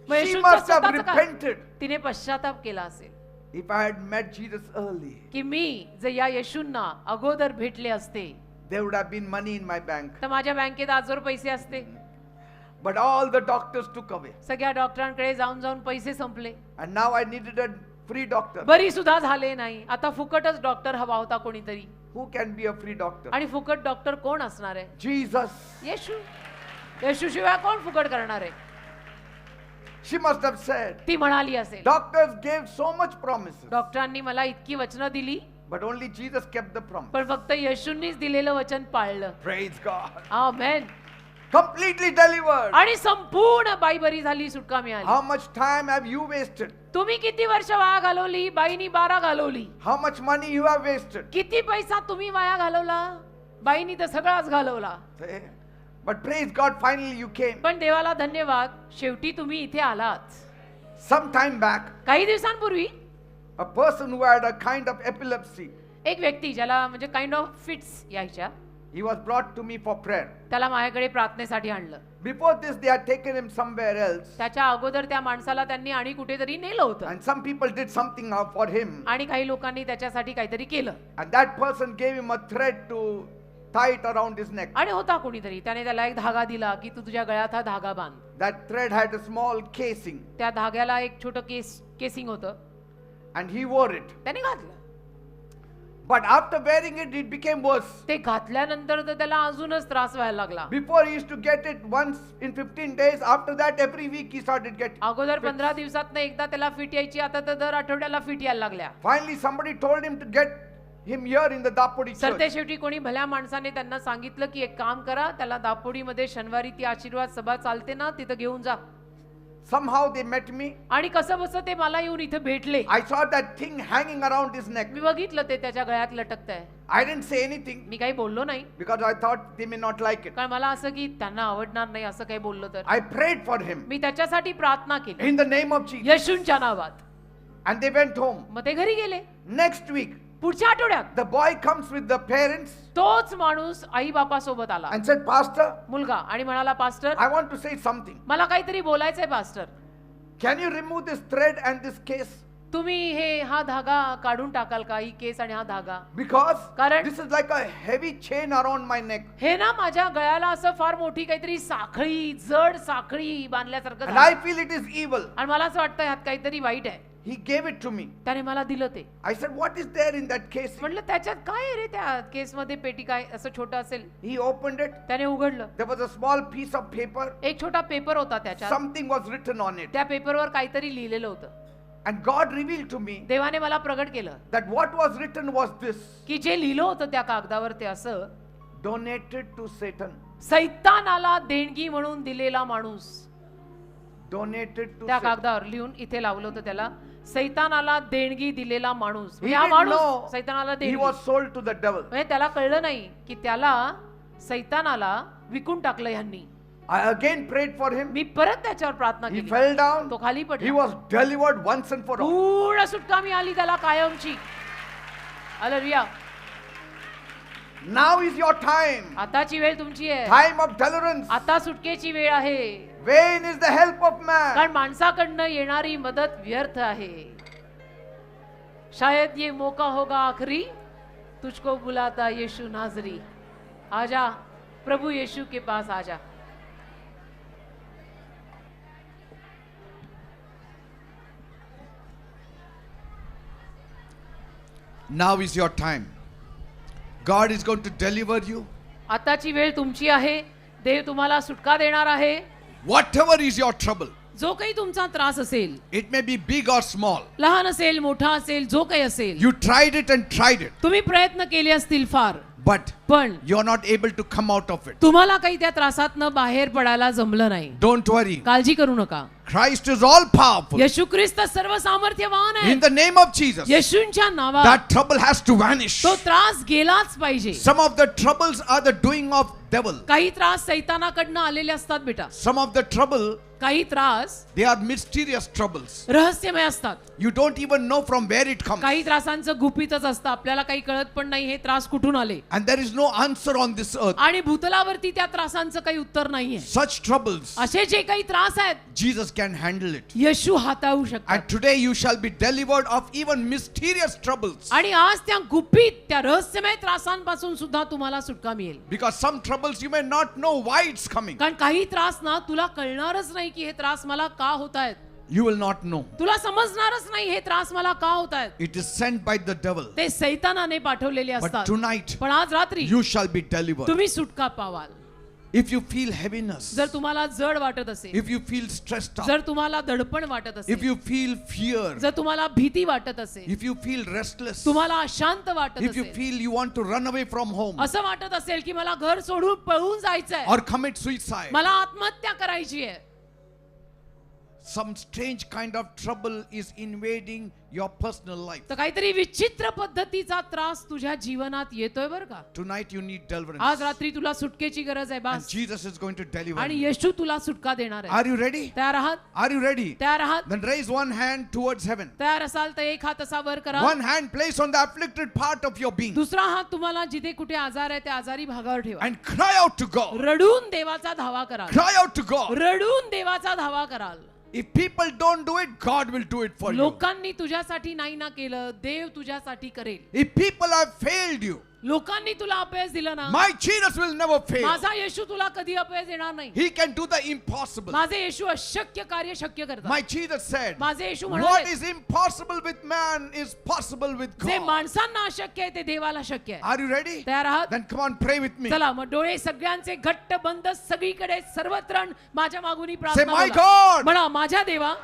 मग She येशूंचं must have स्वतःचं काय? repented. तिने पश्चाताप केला असेल If I had met Jesus early, की मी जर या येशूंना अगोदर भेटले असते there would have been money in my bank. तर माझ्या बँकेत आजवर पैसे असते. But all the doctors took away. सगळ्या डॉक्टरांकडे जाऊन जाऊन पैसे संपले. And now I needed a free doctor. बरी सुद्धा झाले नाही. आता फुकटच डॉक्टर हवा होता कोणीतरी. Who can be a free doctor? आणि फुकट डॉक्टर कोण असणार आहे? Jesus. येशू. येशू शिवाय कोण फुकट करणार आहे? She must have said, ती म्हणाली असेल, doctors gave so much promises, डॉक्टरांनी मला इतकी वचनं दिली, but only Jesus kept the promise. पण फक्त येशूंनीच दिलेलं वचन पाळलं. Praise God. आमेन. Completely delivered. आणि संपूर्ण बाई बरी झाली, सुटका मिळाली. How much time have you wasted? तुम्ही किती वर्ष वाया घालवली? बाईनी 12 घालवली. How much money you have wasted? किती पैसा तुम्ही वाया घालवला? बाईनी तर सगळाच घालवला. Say, but praise God, finally you came. पण देवाला धन्यवाद, शेवटी तुम्ही इथे आलात. Some time back, काही दिवसांपूर्वी a person who had a kind of epilepsy, एक व्यक्ती ज्याला म्हणजे काइंड ऑफ फिट्स यायच्या, he was brought to me for prayer. त्याला माझ्याकडे प्रार्थनेसाठी आणलं. Before this, they had taken him somewhere else, त्याच्या अगोदर त्या माणसाला त्यांनी आणि कुठेतरी नेलं होतं and some people did something for him, आणि काही लोकांनी त्याच्यासाठी काहीतरी केलं. and that person gave him a thread to tie it around his neck. आणि होता कोणीतरी त्याने त्याला एक धागा दिला की तू तुझ्या गळ्यात हा धागा बांध. That thread had a small casing, त्या धाग्याला एक छोटं केसिंग होतं, and he wore it. त्याने घातलं. But after wearing it, it became worse. ते घातल्यानंतर तर त्याला अजूनच त्रास व्हायला लागला. Before he used to get it once in 15 days. After that, every week he started getting. अगोदर 15 दिवसात एकदा त्याला फिट यायची, आता तर दर आठवड्याला फिट यायला लागल्या. Finally, somebody told him to get him here in the Dapodi तर ते church. शेवटी कोणी भल्या माणसाने त्यांना सांगितलं की एक काम करा, त्याला दापोडीमध्ये शनिवारी ती आशीर्वाद सभा चालते ना, तिथं घेऊन जा. Somehow they met me. आणि कसं बसं ते मला येऊन इथे भेटले. I saw that thing hanging around his neck. मी बघितलं ते त्याच्या गळ्यात लटकतंय. I didn't say anything मी काही बोललो नाही, because I thought they may not like it. कारण मला असं की त्यांना आवडणार नाही असं काही बोललो तर. I prayed for him मी त्याच्यासाठी प्रार्थना केली in the name of Jesus. येशूंच्या नावात. And they went home. मग ते घरी गेले. Next week, पुढच्या आठवड्यात the boy comes with the parents तोच माणूस आई बापा सोबत आला, and said, Pastor, मुलगा, आणि म्हणाला, pastor I want to say something. मला काहीतरी बोलायचंय pastor. Can you remove this thread and this case? तुम्ही हा धागा काढून टाकाल का, ही केस आणि हा धागा? Because कारण- this is like a heavy chain around my neck. हे ना माझ्या गळ्याला असं फार मोठी काहीतरी साखळी, जड साखळी बांधल्यासारखं And झालं. I feel it is evil. आणि मला असं वाटतं ह्यात काहीतरी वाईट आहे. He gave it to me. त्याने मला दिलं ते. I said, what is there in that case? म्हटलं त्याच्यात काय आहे रे, त्या केसमध्ये पेटी काय असं छोटं असेल? He opened it. त्याने उघडलं. There was a small piece of paper. एक छोटा पेपर होता त्याच्यात. Something was written on it. त्या पेपरवर काहीतरी लिहिलेलं होतं. And God revealed to me देवाने मला प्रगट केलं that what was written was this: की जे लिहिलं होतं त्या कागदावर ते असं, donated to Satan. सैतानाला देणगी म्हणून दिलेला माणूस. donated to त्या Satan. कागदावर लिहून इथे लावलं होतं त्याला, सैतानाला देणगी दिलेला माणूस. He म्हणजे हा didn't know माणूस सैतानाला he देणगी, was sold to the devil. म्हणजे त्याला कळलं नाही की त्याला सैतानाला विकून टाकलं ह्यांनी. I again prayed for him. मी परत त्याच्यावर प्रार्थना He केली, fell down. तो खाली He पडला. was delivered once and for all. पूर्ण सुटका मिळाली त्याला कायमची. Hallelujah. Now is your time. आताची वेळ तुमची आहे. Time of deliverance. आता सुटकेची वेळ आहे. Vain is the help of man. कारण माणसाकडनं येणारी मदत व्यर्थ आहे. शायद ये मौका होगा आखरी, तुझको बुलाता यीशु नाजरी. आजा प्रभु यीशु के पास आजा. Now is your time. God is going to deliver you. आताची वेळ तुमची आहे. देव तुम्हाला सुटका देणार आहे. Whatever is your trouble, जो काही तुमचा त्रास असेल, it may be big or small. लहान असेल मोठा असेल, जो काही असेल, You tried it and tried it, तुम्ही प्रयत्न केले असतील फार, but पण you're not able to come out of it. तुम्हाला काही त्या त्रासातनं बाहेर पडायला जमलं नाही. Don't worry. काळजी करू नका. Christ is all powerful. येशू ख्रिस्त सर्व सामर्थ्यवान आहे. In the name of Jesus, येशूंच्या नावात that trouble has to vanish. तो त्रास गेलाच पाहिजे. Some of the troubles are the doing of devil. काही त्रास सैतानाकडनं आलेले असतात बेटा. Some of the trouble, काही त्रास they are mysterious troubles. रहस्यमय असतात. You don't even know from where it comes. काही त्रासांचं गुपितच असतं, आपल्याला काही कळत पण नाही हे त्रास कुठून आले. And there is no answer on this earth. आणि भूतलावरती त्या त्रासांचं काही उत्तर नाहीये. Such troubles, असे जे काही त्रास आहेत, Jesus can handle it. येशू हाताळू शकतात. And today you shall be delivered of even mysterious troubles. आणि आज त्या गुपित त्या रहस्यमय त्रासांपासून सुद्धा तुम्हाला सुटका मिळेल. Because some troubles you may not know why it's coming. कारण काही त्रास ना तुला कळणारच नाही की हे त्रास मला का होत आहेत. You will not know. तुला समजणारच नाही हे त्रास मला का होत आहेत. It is sent by the devil. ते सैतानाने पाठवलेले But असतात. tonight पण आज रात्री you shall be delivered. तुम्ही सुटका पावाल. If you feel heaviness, जर तुम्हाला जड वाटत असेल, if you feel stressed out, जर तुम्हाला दडपण वाटत if असेल, you feel fear, जर तुम्हाला भीती वाटत असेल, if you feel restless, तुम्हाला अशांत वाटत if you असेल, feel you want to run away from home असं वाटत असेल की मला घर सोडून पळून जायचंय, or commit suicide, मला आत्महत्या करायची आहे, some strange kind of trouble is invading your personal life. तर काहीतरी विचित्र पद्धतीचा त्रास तुझ्या जीवनात येतोय बरं का. Tonight you need deliverance. आज रात्री तुला सुटकेची गरज आहे And bass. Jesus is going to deliver आणि you. येशू तुला सुटका देणार आहे. Are you ready? तयार आहात? Are you ready? तयार आहात? Then raise one hand towards heaven. तयार असाल तर एक हात असा वर करा. One hand placed on the afflicted part of your being. दुसरा हात तुम्हाला जिथे कुठे आजार आहे त्या आजारी भागावर ठेवा. And cry out to God. रडून देवाचा धावा कराल. Cry out to God. रडून देवाचा धावा कराल. If people don't do it, God will do it for you. लोकांनी तुझ्यासाठी नाही ना केलं, देव तुझ्यासाठी करेल. If people have failed you, लोकांनी तुला अपयश दिलं ना, my Jesus will never fail. माझा येशू तुला कधी अपयश देणार नाही. He can do the impossible. माझे येशू अशक्य कार्य शक्य करतात. My Jesus said, माझे येशू what म्हणाले, is impossible with man is possible with जे God. माणसांना अशक्य आहे ते देवाला शक्य आहे. Are you ready? तयार आहात? Then come on, pray with me. चला मग डोळे सगळ्यांचे घट्ट बंद, सगळीकडे सर्वत्र माझ्या मागून Say, प्रार्थना my बोला. God, म्हणा, माझ्या देवा,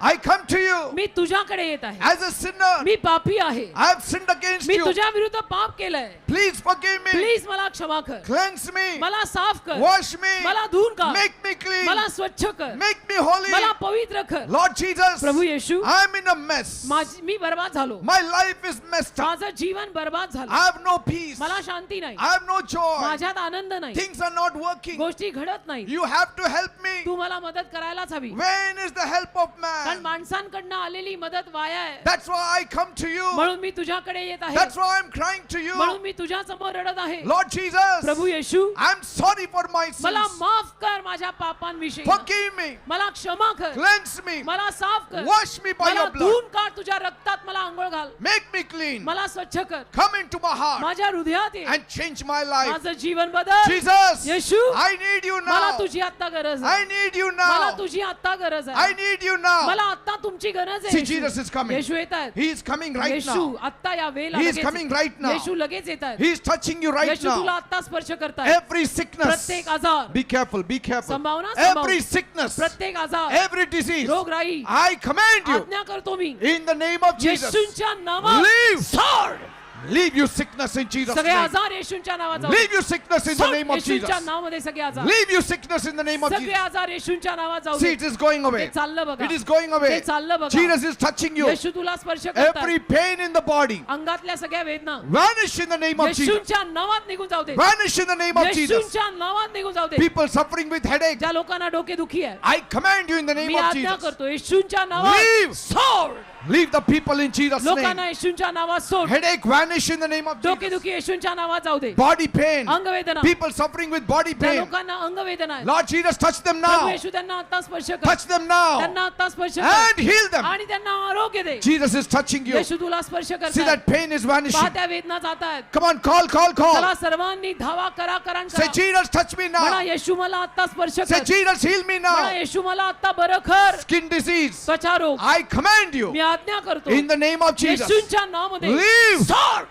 I come to you मी तुझ्याकडे येत आहे. as a sinner. मी पापी आहे. I have sinned against me you. तुझ्या विरुद्ध पाप केलंय. Please forgive me. प्लीज मला क्षमा कर. Cleanse me. मला साफ कर. Wash me. मला धुवून काढ. Make me clean. मला स्वच्छ कर. Make me holy. मला पवित्र कर. Lord Jesus, Prabhu Yeshu, I'm in a mess. मी बर्बाद झालो. My life is messed up. माझं जीवन बर्बाद झालं. I have no peace. मला शांती नाही. I have no joy. माझ्यात आनंद नाही. Things are not working. गोष्टी घडत नाही. You have to help me. तू मला मदत करायलाच हवी. When is the help of कारण man? माणसांकडनं आलेली मदत वाया आहे. That's why I come to you. म्हणून मी तुझ्याकडे येत आहे. That's why I'm crying to you. म्हणून मी तुझ्या समोर रडत आहे. Lord Jesus, Prabhu Yeshu, I'm sorry for my मला sins. माफ कर माझ्या पापांविषयी. Forgive me. मला क्षमा कर. Cleanse me. मला साफ कर. Wash me by मला your blood. धुवून काढ, तुझ्या रक्तात मला आंघोळ घाल. Make me clean. मला स्वच्छ कर. Come into my heart माझ्या हृदयात ये. and change my life. माझं जीवन बदल. Jesus, Yeshu, I need you मला now. तुझी आता गरज I आहे. need you मला now. तुझी आता गरज I आहे. need you now. मला आता तुमची गरज आहे. See, Yeshu. Jesus is coming. येशू येत आहेत. He is coming right Yeshu now. आता या वेळेला He is लगेच- coming right now. येशू लगेच येत आहेत. He is touching you right येशू तुला now. आता स्पर्श करताय. Every sickness. प्रत्येक आजार, Be careful, be careful. संभावना, Every sickness, प्रत्येक आजार, every disease, रोगराई I command you आज्ञा करतो मी in the name of Jesus. येशूंच्या नावात Leave. सोड. Leave you sickness in Jesus' सगळे name. आजार येशूच्या नावात जाऊ दे. Leave you sickness in the सोड name of येशूच्या Jesus. नावामध्ये सगळे आजार, Leave you sickness in the name of सगळे Jesus. आजार येशूच्या नावात जाऊ See, they. it is going away. ते चाललं बघा, It is going ते away. चाललं बघा. Jesus is touching you. येशू तुला स्पर्श करतात. Every pain in the body, अंगातल्या सगळ्या वेदना vanish in the name of Jesus. येशूच्या नावात निघून जाऊ दे. Vanish in the name of Jesus. येशूच्या नावात निघून जाऊ दे. People suffering with headache, ज्या लोकांना डोकेदुखी आहे, I command you in the name me of आज्ञा Jesus. करतो येशूच्या नावात Leave. सोड. Leave the people in Jesus' लोकांना name. येशूच्या नावात सोड. Headache vanish in the name of Jesus. डोकेदुखी येशूच्या नावात जाऊ दे. Body pain, अंगवेदना, people suffering with body ज्या pain. लोकांना अंगवेदना आहे, Lord Jesus, touch them प्रभू now. येशू त्यांना आता स्पर्श कर. Touch them now त्यांना आता स्पर्श कर and heal them. आणि त्यांना आरोग्य दे. Jesus is touching you. येशू तुला स्पर्श See, करतात. that pain is पहा vanishing. त्या वेदना जात आहेत. Come on, call. चला सर्वांनी धावा करा करा Say, Jesus, touch me म्हणा now. येशू मला आता स्पर्श Say, कर. Jesus, heal me म्हणा now. येशू मला आता बरं कर. Skin disease, त्वचा रोग I command you मी आज्ञा करतो in the name of Jesus. येशूच्या नावामध्ये Leave. सोड.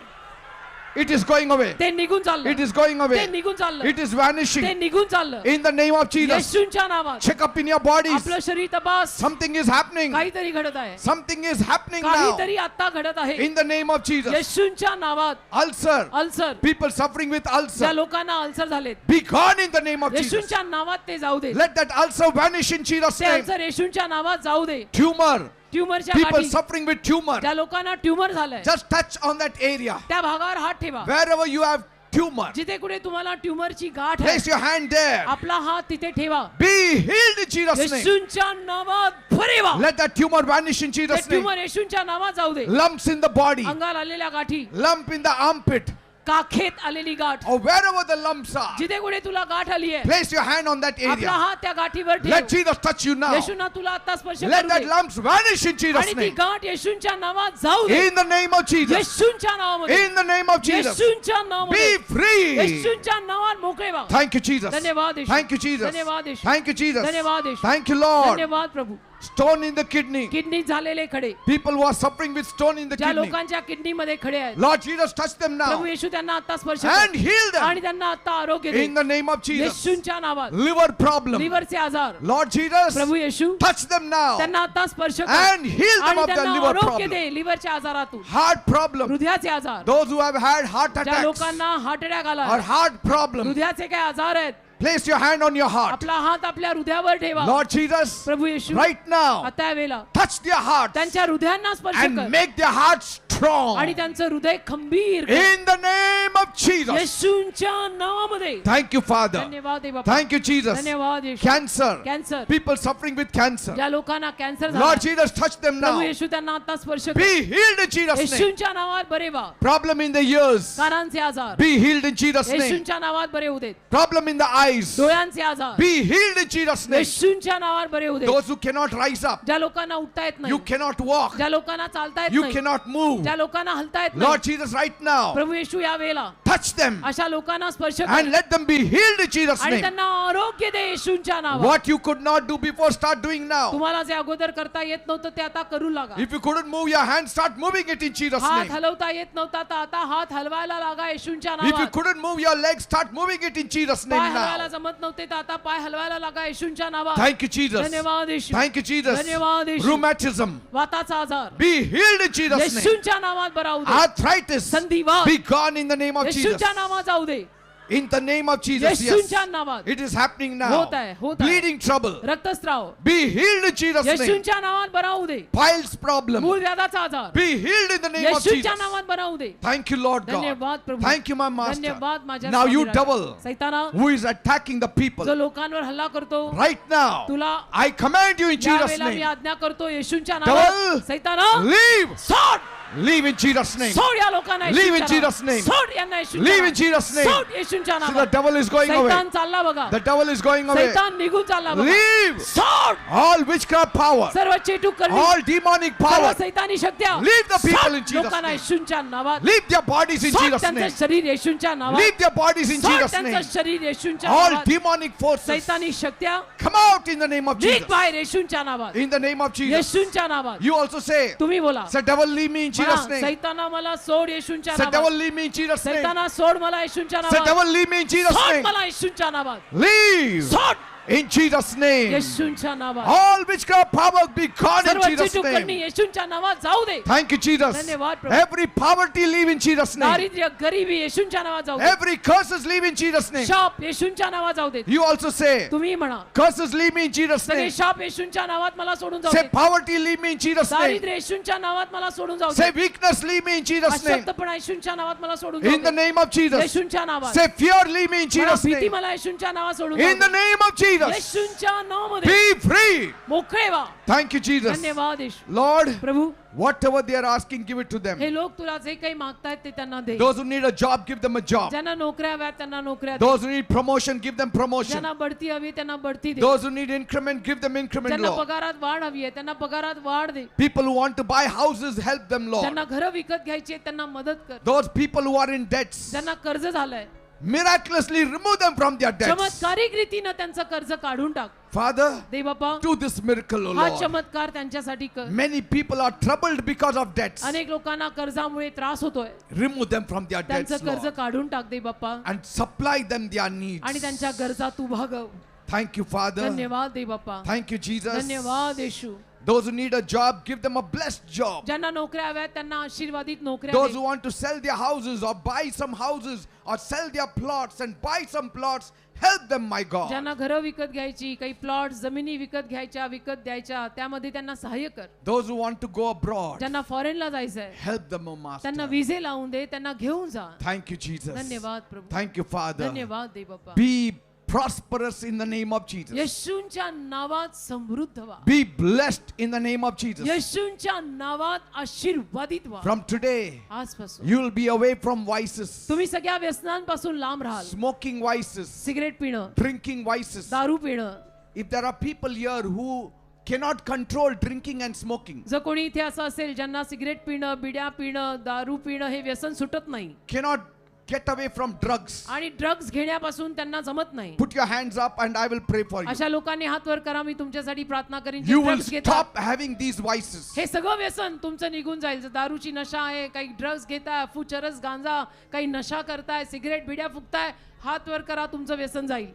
It is going away. ते निघून चाललं. It is going ते away. निघून चाललं. It is ते vanishing निघून चाललं. in the name of Jesus. येशूच्या नावात Check up in your bodies. आपलं शरीर तपास. Something is happening. काहीतरी घडत आहे. Something is happening now काहीतरी आता घडत आहे. in the name of Jesus. येशूच्या नावात Ulcer. Ulcer, People suffering with ज्या ulcer. लोकांना अल्सर झालेत, Be gone in the name of Jesus. येशूच्या नावात ते जाऊ दे. Let that ulcer vanish in Jesus' ते name. अल्सर येशूच्या नावात जाऊ दे. Tumor. ट्यूमरच्या People गाठी, suffering with tumor. ज्या लोकांना ट्यूमर झालंय Just touch on that area. त्या भागावर हात ठेवा. Wherever you have tumor, जिथे कुठे तुम्हाला ट्यूमरची गाठ आहे, place your hand there. आपला हात तिथे ठेवा. Be healed in Jesus' name. येशूच्या नावात बरे व्हा. Let that tumor vanish in ते Jesus' name. ट्यूमर येशूच्या नावात जाऊ दे. Lumps in the body, अंगाला आलेल्या गाठी, lump in the armpit, काखेत आलेली गाठ, or wherever the lumps are, जिथे कुठे तुला गाठ आली आहे, place your hand on that आपला area. हात त्या गाठीवर Let ठेव. Jesus touch you now. येशूना तुला आता स्पर्श Let करू that they. lumps vanish in Jesus' आणि ती name. गाठ येशूच्या नावात जाऊ दे. In the name of Jesus. येशूच्या नावामध्ये, In the name of Jesus. येशूच्या नावामध्ये, Be free. येशूच्या नावात मोकळे व्हा. Thank you, Jesus. धन्यवाद येशू. Thank you, Jesus. धन्यवाद येशू. Thank you, Jesus. धन्यवाद येशू. Thank you, Lord. धन्यवाद प्रभू. Stone in the kidney. Kidney झालेले खडे, People who are suffering with stone in the ज्या kidney. लोकांच्या किडनी मध्ये खडे आहेत, Lord Jesus, touch them प्रभू now येशू त्यांना आता स्पर्श and कर heal them आणि त्यांना आता आरोग्य दे. in the name of Jesus. येशूच्या नावात Liver problem. लिव्हरचे आजार, Lord Jesus, प्रभू येशू touch them now त्यांना आता स्पर्श कर and heal them आणि of their त्यांना liver आरोग्य problem. दे. लिव्हरच्या आजारातून, Heart problem. हृदयाचे आजार, Those who have had heart ज्या attacks लोकांना हार्ट अटॅक आला, or heart problem, हृदयाचे काय आजार आहेत, place your hand on your heart. आपला हात आपल्या हृदयावर ठेवा. Lord Jesus, प्रभू येशू right now, आता या वेळेला touch their hearts त्यांच्या हृदयांना स्पर्श and कर make their hearts strong आणि त्यांचं हृदय खंबीर कर. in the name of Jesus. येशूच्या नावामध्ये. Thank you, Father. धन्यवाद आहे बाबा. Thank you, Jesus. धन्यवाद येशू. Cancer. Cancer, People suffering with cancer. ज्या लोकांना कॅन्सर Lord झाला, Jesus, touch them प्रभू now. येशू त्यांना आता स्पर्श कर. Be healed in Jesus' name. येशूच्या नावात बरे व्हा. Problem in the ears. कानांचे आजार, Be healed in Jesus' name. येशूच्या नावात बरे होऊ देत. Problem in the eyes. डोळ्यांचे आजार, Be healed in Jesus' name. येशूच्या नावात बरे होऊ देत. Those who cannot rise up, ज्या लोकांना उठता येत नाही, you cannot walk, ज्या लोकांना चालता येत you नाही, cannot move. ज्या लोकांना हलता येत नाही, Lord Jesus, right now, प्रभू येशू या वेळेला touch them अशा लोकांना स्पर्श कर and let them be healed in Jesus' आणि name. त्यांना आरोग्य दे येशूच्या नावात. What you could not do before, start doing now. तुम्हाला जे अगोदर करता येत नव्हतं ते आता करू लागा. If you couldn't move your hand, start moving it in Jesus' हात name. हलवता येत नव्हता तर आता हात हलवायला लागा येशूच्या If you नावात. couldn't move your legs, start moving it in Jesus' पाय name हलवायला now. जमत नव्हते तर आता पाय हलवायला लागा येशूच्या नावात. Thank you, Jesus. धन्यवाद येशू. Thank you, Jesus. धन्यवाद येशू. Rheumatism, वाताचा आजार be healed in Jesus' name. येशूच्या नावात बरा होऊ दे. Arthritis, संधिवात be gone in the name of Jesus. येशूच्या नावात जाऊ दे. In the name of Jesus, yes. येशूच्या नावात. It is happening now. होत आहे, होत आहे. Bleeding trouble, रक्तस्राव be healed in Jesus' name. येशूच्या नावात बरा होऊ दे. Piles problem, मूळ व्याधाचा आजार be healed in the name of येशूच्या Jesus. नावात बरा होऊ दे. Thank you, Lord God. धन्यवाद प्रभू. Thank you, my master. धन्यवाद माझ्या Now you Swami Raja. devil सैताना who is attacking the people, जो लोकांवर हल्ला करतो, right now, तुला I command you in या Jesus' वेळेला मी name, आज्ञा करतो येशूच्या Devil, नावात. सैताना leave, सोड. leave in Jesus' name. सोड या लोकांना Leave in येशूच्या Jesus' नावात. name. सोड यांना येशूच्या Leave in नावात. Jesus' name. सोड येशूच्या See, the नावात. devil is going away. सैतान चालला बघा. The devil is going away. सैतान निघून चालला बघा. Leave सोड. all witchcraft power, सर्व चेटूक करणे, all demonic सर्व power. सैतानी शक्त्या Leave the people सोड. in Jesus' लोकांना name. येशूच्या नावात. Leave their bodies in सोड Jesus' त्यांचं name. शरीर येशूच्या नावात. Leave their bodies in सोड Jesus' त्यांचं name. शरीर येशूच्या All नावात. demonic forces, सैतानी शक्त्या come out in the name of निघ Jesus. बाहेर येशूच्या नावात. In the name of Jesus. येशूच्या नावात. You also say, तुम्ही बोला. say, devil, leave me in म्हणा, Jesus' name. सैताना मला सोड येशूच्या Say, नावात. devil, leave me in Jesus' name. सैताना सोड मला येशूच्या Say, नावात. devil, leave me in Jesus' सोड name. मला येशूच्या नावात. Leave सोड. In Jesus' name. येशूंच्या नावात All witchcraft power be gone in सर्व Jesus' चिटुकणी name. येशूंच्या नावात जाऊ दे. Thank you, Jesus. धन्यवाद प्रभू. Every poverty leave in Jesus' name. दारिद्र्य गरिबी येशूंच्या नावात जाऊ दे. Every curses leave in Jesus' name. शाप येशूंच्या नावात जाऊ दे. You also say, तुम्ही म्हणा curses leave me in Jesus' सगळे name. शाप येशूंच्या नावात मला सोडून जाऊ Say, they. poverty leave me in Jesus' name. दारिद्र्य येशूंच्या नावात मला सोडून जाऊ Say, they. weakness leave me in Jesus' name. अशक्तपणा येशूंच्या नावात मला सोडून जाऊ In the they. name of Jesus. येशूंच्या नावात Say, fear leave me in मला Jesus' भीती name. मला येशूंच्या नावात सोडून In the जाऊ दे. name of Jesus. येशूंच्या नावामध्ये Be free. मोकळे व्हा. Thank you, Jesus. धन्यवाद येशू. Lord, Prabhu whatever they are asking, give it to them. हे लोक तुला जे काही मागतायत ते त्यांना दे. Those who need a job, give them a job. ज्यांना नोकऱ्या हव्यात त्यांना नोकऱ्या दे. Those who need promotion, give them promotion. ज्यांना बढती हवी त्यांना बढती दे. Those who need increment, give them increment, ज्यांना Lord. पगारात वाढ हवी आहे त्यांना पगारात वाढ दे. People who want to buy houses, help them, Lord. ज्यांना घरं विकत घ्यायची आहेत त्यांना मदत कर. Those people who are in debts, ज्यांना कर्ज झालंय miraculously remove them from their debts. चमत्कारिक रीतीनं त्यांचं कर्ज काढून टाक. Father, they Bappa do this miracle, O हा Lord. चमत्कार त्यांच्यासाठी कर. Many people are troubled because of debts. अनेक लोकांना कर्जामुळे त्रास होतोय. Remove them from their debts, त्यांचं कर्ज Lord. काढून टाक दे बाप्पा And supply them their आणि needs. त्यांच्या गरजा तू भागव. Thank you, Father. धन्यवाद दे बाप्पा. Thank you, Jesus. धन्यवाद येशू. Those who need a job, give them a blessed job. ज्यांना नोकऱ्या हव्यात त्यांना आशीर्वादित नोकऱ्या Those they. who want to sell their houses or buy some houses or sell their plots and buy some plots, help them, my God. ज्यांना घरं विकत घ्यायची काही प्लॉट जमिनी विकत घ्यायच्या विकत द्यायच्या त्यामध्ये त्यांना सहाय्य कर. Those who want to go abroad, ज्यांना फॉरेनला जायचंय help them, O त्यांना Master. विजे लावून दे त्यांना घेऊन जा. Thank you, Jesus. धन्यवाद प्रभू. Thank you, Father. धन्यवाद दे बाप्पा. Be prosperous in the name of Jesus. येशूंच्या नावात समृद्ध व्हा. Be blessed in the name of Jesus. येशूंच्या नावात आशीर्वादित व्हा. From today, आजपासून you will be away from vices, तुम्ही सगळ्या व्यसनांपासून लांब राहाल. smoking vices, सिगरेट पिणं drinking vices. दारू पिणं. If there are people here who cannot control drinking and smoking, जर कोणी इथे असं असेल ज्यांना सिगरेट पिणं बिड्या पिणं दारू पिणं हे व्यसन सुटत नाही cannot get away from drugs, आणि ड्रग्ज घेण्यापासून त्यांना जमत नाही put your hands up and I will pray for you. अशा लोकांनी हात वर करा मी तुमच्यासाठी प्रार्थना करीन. जे You will drugs घेतात, stop having these vices. हे सगळं व्यसन तुमचं निघून जाईल. जर दारूची नशा आहे काही ड्रग्ज घेताय चरस गांजा काही नशा करताय सिगरेट बिड्या फुकताय हात वर करा तुमचं व्यसन जाईल.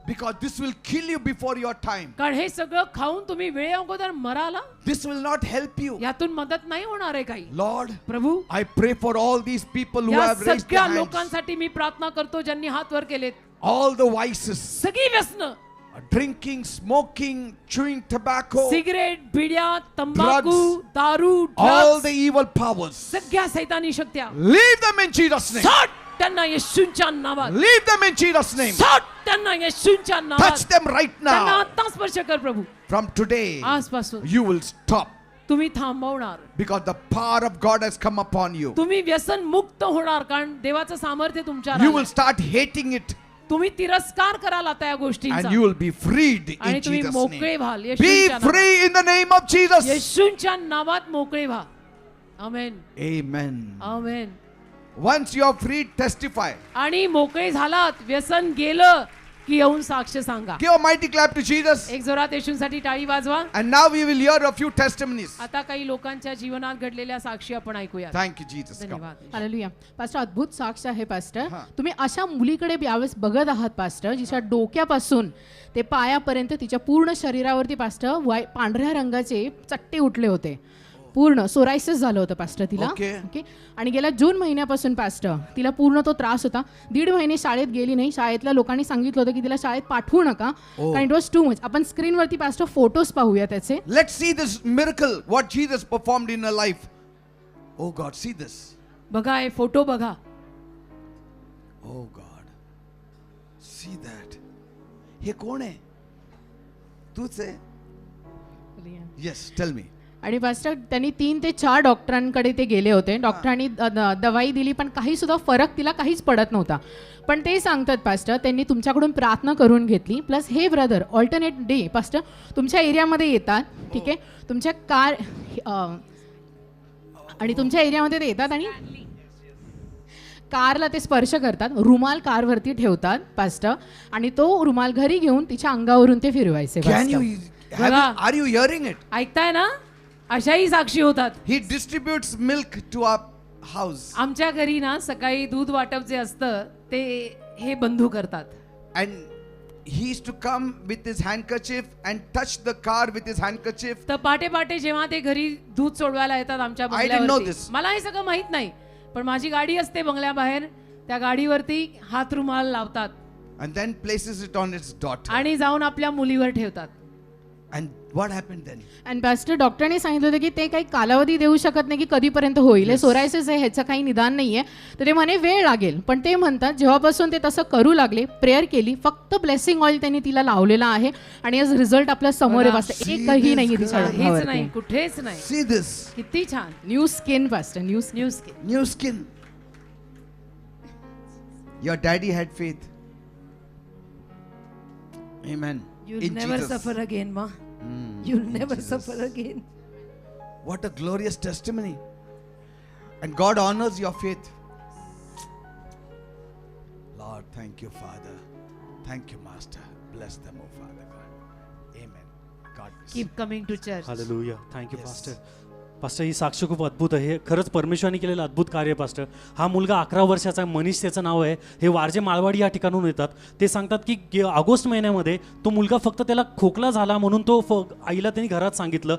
Because this will kill you before your time. कारण हे सगळं खाऊन तुम्ही वेळे अगोदर Marala. This will not help you. यातून मदत नाही होणार आहे काही. Lord, Prabhu I pray for all these people who या have raised their सगळ्या hands. लोकांसाठी मी प्रार्थना करतो ज्यांनी हात वर केलेत. All the vices, सगळी व्यसन drinking, smoking, chewing tobacco, cigarette बिड्या तंबाखू Drugs. दारू all the drugs, evil powers, सगळ्या सैतानी शक्त्या leave them in Jesus' name. साठ त्यांना येशूंच्या नावात. Leave them in Jesus' name. साठ त्यांना येशूंच्या Touch नावात. them right त्यांना now. आता स्पर्श कर प्रभू. From today, आजपासून you will stop तुम्ही थांबवणार. because the power of God has come upon you. तुम्ही व्यसन मुक्त होणार कारण देवाचं सामर्थ्य तुमच्यावर You आलंय. will start hating it तुम्ही तिरस्कार कराल आता या and गोष्टींचा you will be freed आणि in तुम्ही Jesus' मोकळे name. व्हाल. Be येशूंच्या नावात. free in the name of Jesus. येशूंच्या नावात मोकळे व्हा. आमेन Amen. Amen. Once you are freed, testify. आणि मोकळे झालात व्यसन गेलं की येऊन साक्ष सांगा. Give a mighty clap to Jesus. एक जोरात येशूंसाठी टाळी वाजवा. And now we will hear a few testimonies. आता काही लोकांच्या जीवनात घडलेल्या साक्षी आपण ऐकूया. Thank you, Jesus. Come. धन्यवाद. हालेलुया. पास्टर अद्भुत साक्ष आहे पास्टर. हां. तुम्ही अशा मुलीकडे यावेळेस बघत आहात पास्टर जिच्या डोक्यापासून ते पायापर्यंत तिच्या पूर्ण शरीरावरती पास्टर पांढऱ्या रंगाचे चट्टे उठले होते. पूर्ण सोरायसिस झालं होतं पास्टर तिला. Okay. ओके. आणि गेल्या जून महिन्यापासून पास्टर तिला पूर्ण तो त्रास होता. 1.5 महिने शाळेत गेली नाही. शाळेतल्या लोकांनी सांगितलं होतं की तिला शाळेत पाठवू नका कारण इट वॉज टू मच. आपण स्क्रीनवरती पास्टर फोटोज पाहूया त्याचे. Let's see this miracle, what Jesus performed in her life. Oh God, see this. बघा हे फोटो बघा. Oh God. See that. हे कोण आहे? तूच आहे? Yes, tell me. आणि पास्टर त्यांनी 3 ते 4 डॉक्टरांकडे ते गेले होते. डॉक्टरांनी दवाई दिली पण काही सुद्धा फरक तिला काहीच पडत नव्हता. पण ते सांगतात पास्टर त्यांनी तुमच्याकडून प्रार्थना करून घेतली. प्लस हे ब्रदर ऑल्टरनेट डे पास्टर तुमच्या एरियामध्ये येतात. ठीक आहे. तुमच्या कार आणि तुमच्या एरियामध्ये ते येतात आणि कारला ते स्पर्श करतात. रुमाल कारवरती ठेवतात पास्टर आणि तो रुमाल घरी घेऊन तिच्या अंगावरून ते फिरवायचे. Can you, बघा. are you hearing it? ऐकताय ना अशाही साक्षी होतात. He distributes milk to our house. आमच्या घरी ना सकाळी दूध वाटप जे असतं ते हे बंधू करतात. And he used to come with his handkerchief and touch the car with his handkerchief. तर पाटे पाटे जेव्हा ते घरी दूध सोडवायला येतात आमच्या I didn't know बंगल्यावरती, this. मला हे सगळं माहित नाही, पण माझी गाडी असते बंगल्याबाहेर, त्या गाडीवरती हात रुमाल लावतात And then places it on its daughter. आणि जाऊन आपल्या मुलीवर ठेवतात. And what happened then? आणि पास्टर डॉक्टरने सांगितलं होतं की ते काही कालावधी देऊ शकत नाही की कधीपर्यंत होईल. हे सोरायसिस आहे, ह्याचं काही निदान नाहीये. तर ते म्हणे वेळ लागेल. पण ते म्हणतात जेव्हापासून ते तसं करू लागले, प्रेयर केली, फक्त ब्लेसिंग ऑइल त्यांनी तिला लावलेला आहे आणि आज रिझल्ट आपल्या समोर आहे. पास्टर See एकही this नाही girl. तिच्या हेच नाही, अंगावरती. कुठेच नाही. See this. किती छान. New skin pastor, new new skin. New skin. Your daddy had faith. Amen. You'll In never Jesus. suffer again, ma. Mm, You'll in never Jesus. suffer again. What a glorious testimony. And God honors your faith. Lord, thank you, Father. Thank you, Master. Bless them, oh Father God. Amen. God bless you. Keep coming to church. Hallelujah. Thank you Yes. Pastor. Pastor ही साक्ष खूप अद्भुत आहे. खरंच परमेश्वराने केलेलं अद्भुत कार्य आहे पास्टर. हा मुलगा 11 वर्षाचा आहे, मनीष त्याचं नाव आहे. हे वारजे माळवाडी या ठिकाणून येतात. ते सांगतात की ऑगस्ट महिन्यामध्ये तो मुलगा फक्त त्याला खोकला झाला म्हणून तो आईला त्यांनी घरात सांगितलं.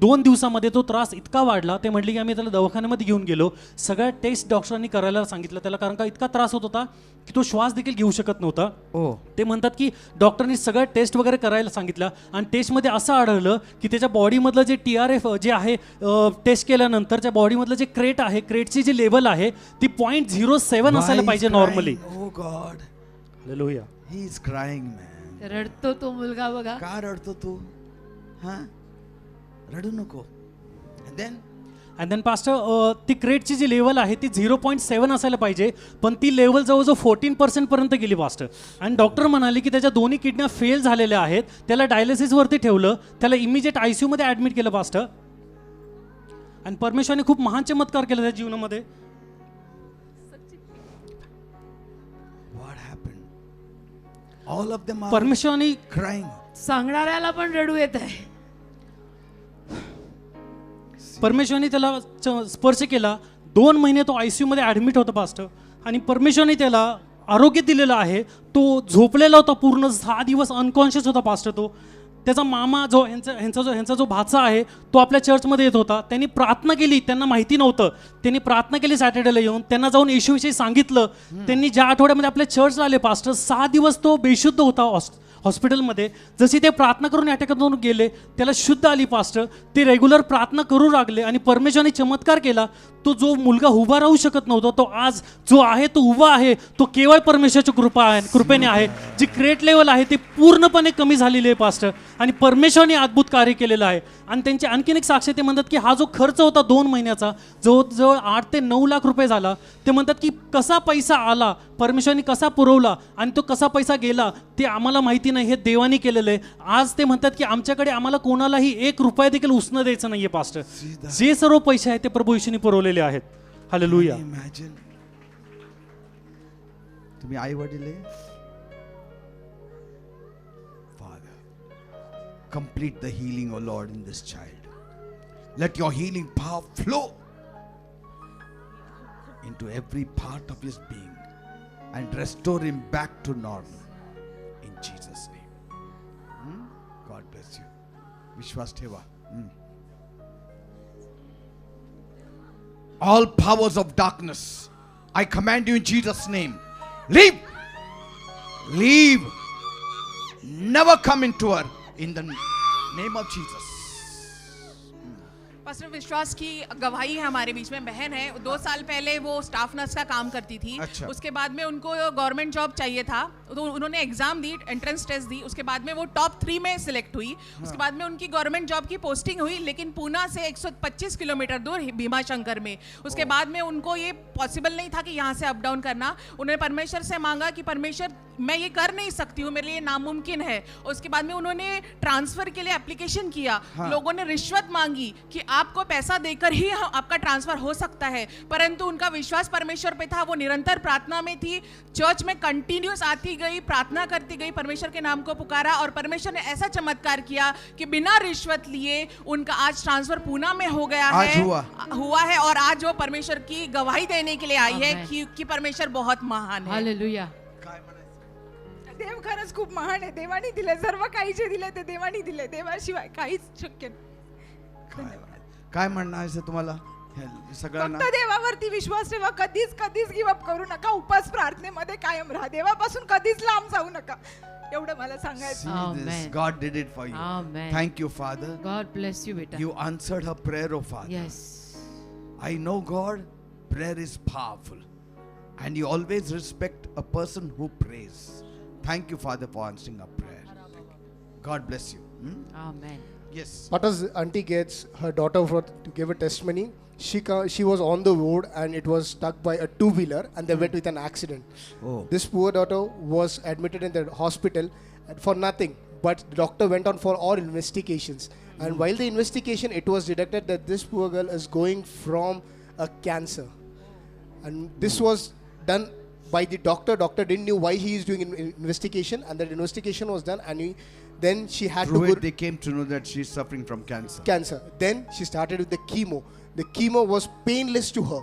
2 दिवसामध्ये तो त्रास इतका वाढला, ते म्हटले की आम्ही त्याला दवाखान्यामध्ये घेऊन गेलो. सगळ्या टेस्ट डॉक्टरांनी करायला सांगितलं त्याला, कारण का इतका त्रास होत होता की तो श्वास देखील घेऊ शकत नव्हता. Oh. ते म्हणतात की डॉक्टरनी सगळ्या टेस्ट वगैरे करायला सांगितलं आणि टेस्टमध्ये असं आढळलं की त्याच्या बॉडीमधलं जे TRF जे आहे, टेस्ट केल्यानंतरच्या बॉडीमधलं जे क्रेट आहे, क्रेटची जी लेवल आहे ती 0.07 असायला Why पाहिजे is normally. crying? Oh God. Hallelujah. He is crying, man. रडतो तो मुलगा बघा. का रडतो तू? हा? रडू नको. And then and then pastor ती क्रेटची जी लेवल आहे ती 0.7 असायला पाहिजे, पण ती लेवल जवळजवळ 14% पर्यंत गेली पास्टर. आणि डॉक्टर म्हणाले की त्याच्या दोन्ही किडन्या फेल झालेल्या आहेत. त्याला डायलिसिसवरती ठेवलं, त्याला इमिजिएट ICU मध्ये ॲडमिट केलं पास्टर. आणि परमेश्वराने खूप महान चमत्कार केला त्याच्या जीवनामध्ये. what happened? All of them are परमेश्वराने crying. सांगणाऱ्याला पण रडू येत आहे. परमेश्वराने त्याला स्पर्श केला. 2 महिने तो ICU मध्ये ॲडमिट होता पास्टर. आणि परमेश्वराने त्याला आरोग्य दिलेलं आहे. तो झोपलेला होता, पूर्ण 6 दिवस अनकॉन्शियस होता पास्टर. तो त्याचा मामा जो ह्यांचा जो भाचा आहे तो आपल्या चर्चमध्ये येत होता. त्यांनी प्रार्थना केली, त्यांना माहिती नव्हतं. त्यांनी प्रार्थना केली सॅटर्डेला येऊन, त्यांना जाऊन येशूविषयी सांगितलं. त्यांनी ज्या आठवड्यामध्ये आपल्या चर्चला आले पास्टर, 6 दिवस तो बेशुद्ध होता हॉस्पिटलमध्ये. जशी ते प्रार्थना करून या ठिकाणातून गेले, त्याला शुद्ध आली पास्टर. ते रेग्युलर प्रार्थना करू लागले आणि परमेश्वराने चमत्कार केला. तो जो मुलगा उभा राहू शकत नव्हता, तो आज जो आहे तो उभा आहे. तो केवळ परमेश्वराची कृपेने आहे. जी क्रेट लेवल आहे ती पूर्णपणे कमी झालेली आहे पास्टर. आणि परमेश्वराने अद्भुत कार्य केलेलं आहे. आणि त्यांची आणखीन एक साक्ष ते म्हणतात की हा जो खर्च होता 2 महिन्याचा, जवळजवळ 8 ते 9 लाख रुपये झाला. ते म्हणतात की कसा पैसा आला, परमेश्वराने कसा पुरवला आणि तो कसा पैसा गेला ते आम्हाला माहिती नाही, हे देवानी केलेलं आहे. आज ते म्हणतात की आमच्याकडे आम्हाला कोणालाही 1 रुपया देखील उसणं द्यायचं नाहीये पास्टर. जे सर्व पैसे आहेत ते प्रभू येशूने पुरवलेले आहेत. हालेलुया. Imagine. तुम्ही आई वडील आहे? Father, complete the healing, O Lord, in this child. Let your healing power flow into every part of his being and restore him back to normal. In Jesus' name. God bless you. Vishwas Theva. All powers of darkness, I command you in Jesus' name. Leave. Leave. Never come into her in the name of Jesus. Pastor विश्वास की गवाही है हमारे beach में. बहन है, 2 साल पहले वो स्टाफ नर्स का काम करती थी. अच्छा। उसके बाद में उनको गवर्नमेंट जॉब चाहिए था, तो उन्होंने एग्जाम दी, एंट्रेंस टेस्ट दी. उसके बाद में वो टॉप 3 में सिलेक्ट हुई. उसके बाद में उनकी गवर्नमेंट जॉब की पोस्टिंग हुई, लेकिन पूना से 125 किलोमीटर दूर भीमाशंकर में. उसके बाद में उनको ये पॉसिबल नहीं था कि यहाँ से अप डाउन करना. उन्होंने परमेश्वर से मांगा कि परमेश्वर मैं ये कर नहीं सकती हूँ, मेरे लिए नामुमकिन है. उसके बाद में उन्होंने ट्रांसफर के लिए एप्लीकेशन किया. लोगों ने रिश्वत मांगी कि आपको पैसा देकर ही आपका ट्रांसफर हो सकता है, परंतु उनका विश्वास परमेश्वर पे था. वो निरंतर प्रार्थना में थी, चर्च में कंटिन्यूस आती गई, प्रार्थना करती गई, परमेश्वर के नाम को पुकारा और परमेश्वर ने ऐसा चमत्कार किया कि बिना रिश्वत लिए उनका आज ट्रांसफर पूना में हो गया आज है. हुआ है और आज वो परमेश्वर की गवाही देने के लिए आई है कि परमेश्वर बहुत महान है. हालेलुया. देव खरंच खूप महान आहे. देवानी दिले सर्व काही, जे दिले ते देवानी दिले. देवाशिवाय काहीच शक्य नाही. धन्यवाद. काय म्हणणं आहे तुम्हाला हे सगळ्यांना? फक्त देवावरती विश्वास ठेवा. कधीच गिव्ह करू नका. उपास प्रार्थनेमध्ये कायम राहा. देवापासून कधीच लांब जाऊ नका. एवढं मला सांगायचं. See this. Amen. God did it for you. Amen. Thank you, Father. God bless you, beta. You answered her prayer, oh Father. Yes. I know, God, prayer is powerful. And you always respect a person who prays. Thank you, Father, for answering our prayer. Thank you. God bless you. Amen. Yes. What as auntie gets her daughter to give a testimony, she was on the road and it was struck by a two-wheeler and they met with an accident. Oh. This poor daughter was admitted in the hospital and for nothing, but the doctor went on for all investigations. And while the investigation, it was detected that this poor girl is going from a cancer. And this was done by the doctor. Doctor didn't know why he is doing investigation, and that investigation was done, and then she had Through to go it, they came to know that she's suffering from cancer. cancer. Then she started with the chemo. The chemo was painless to her.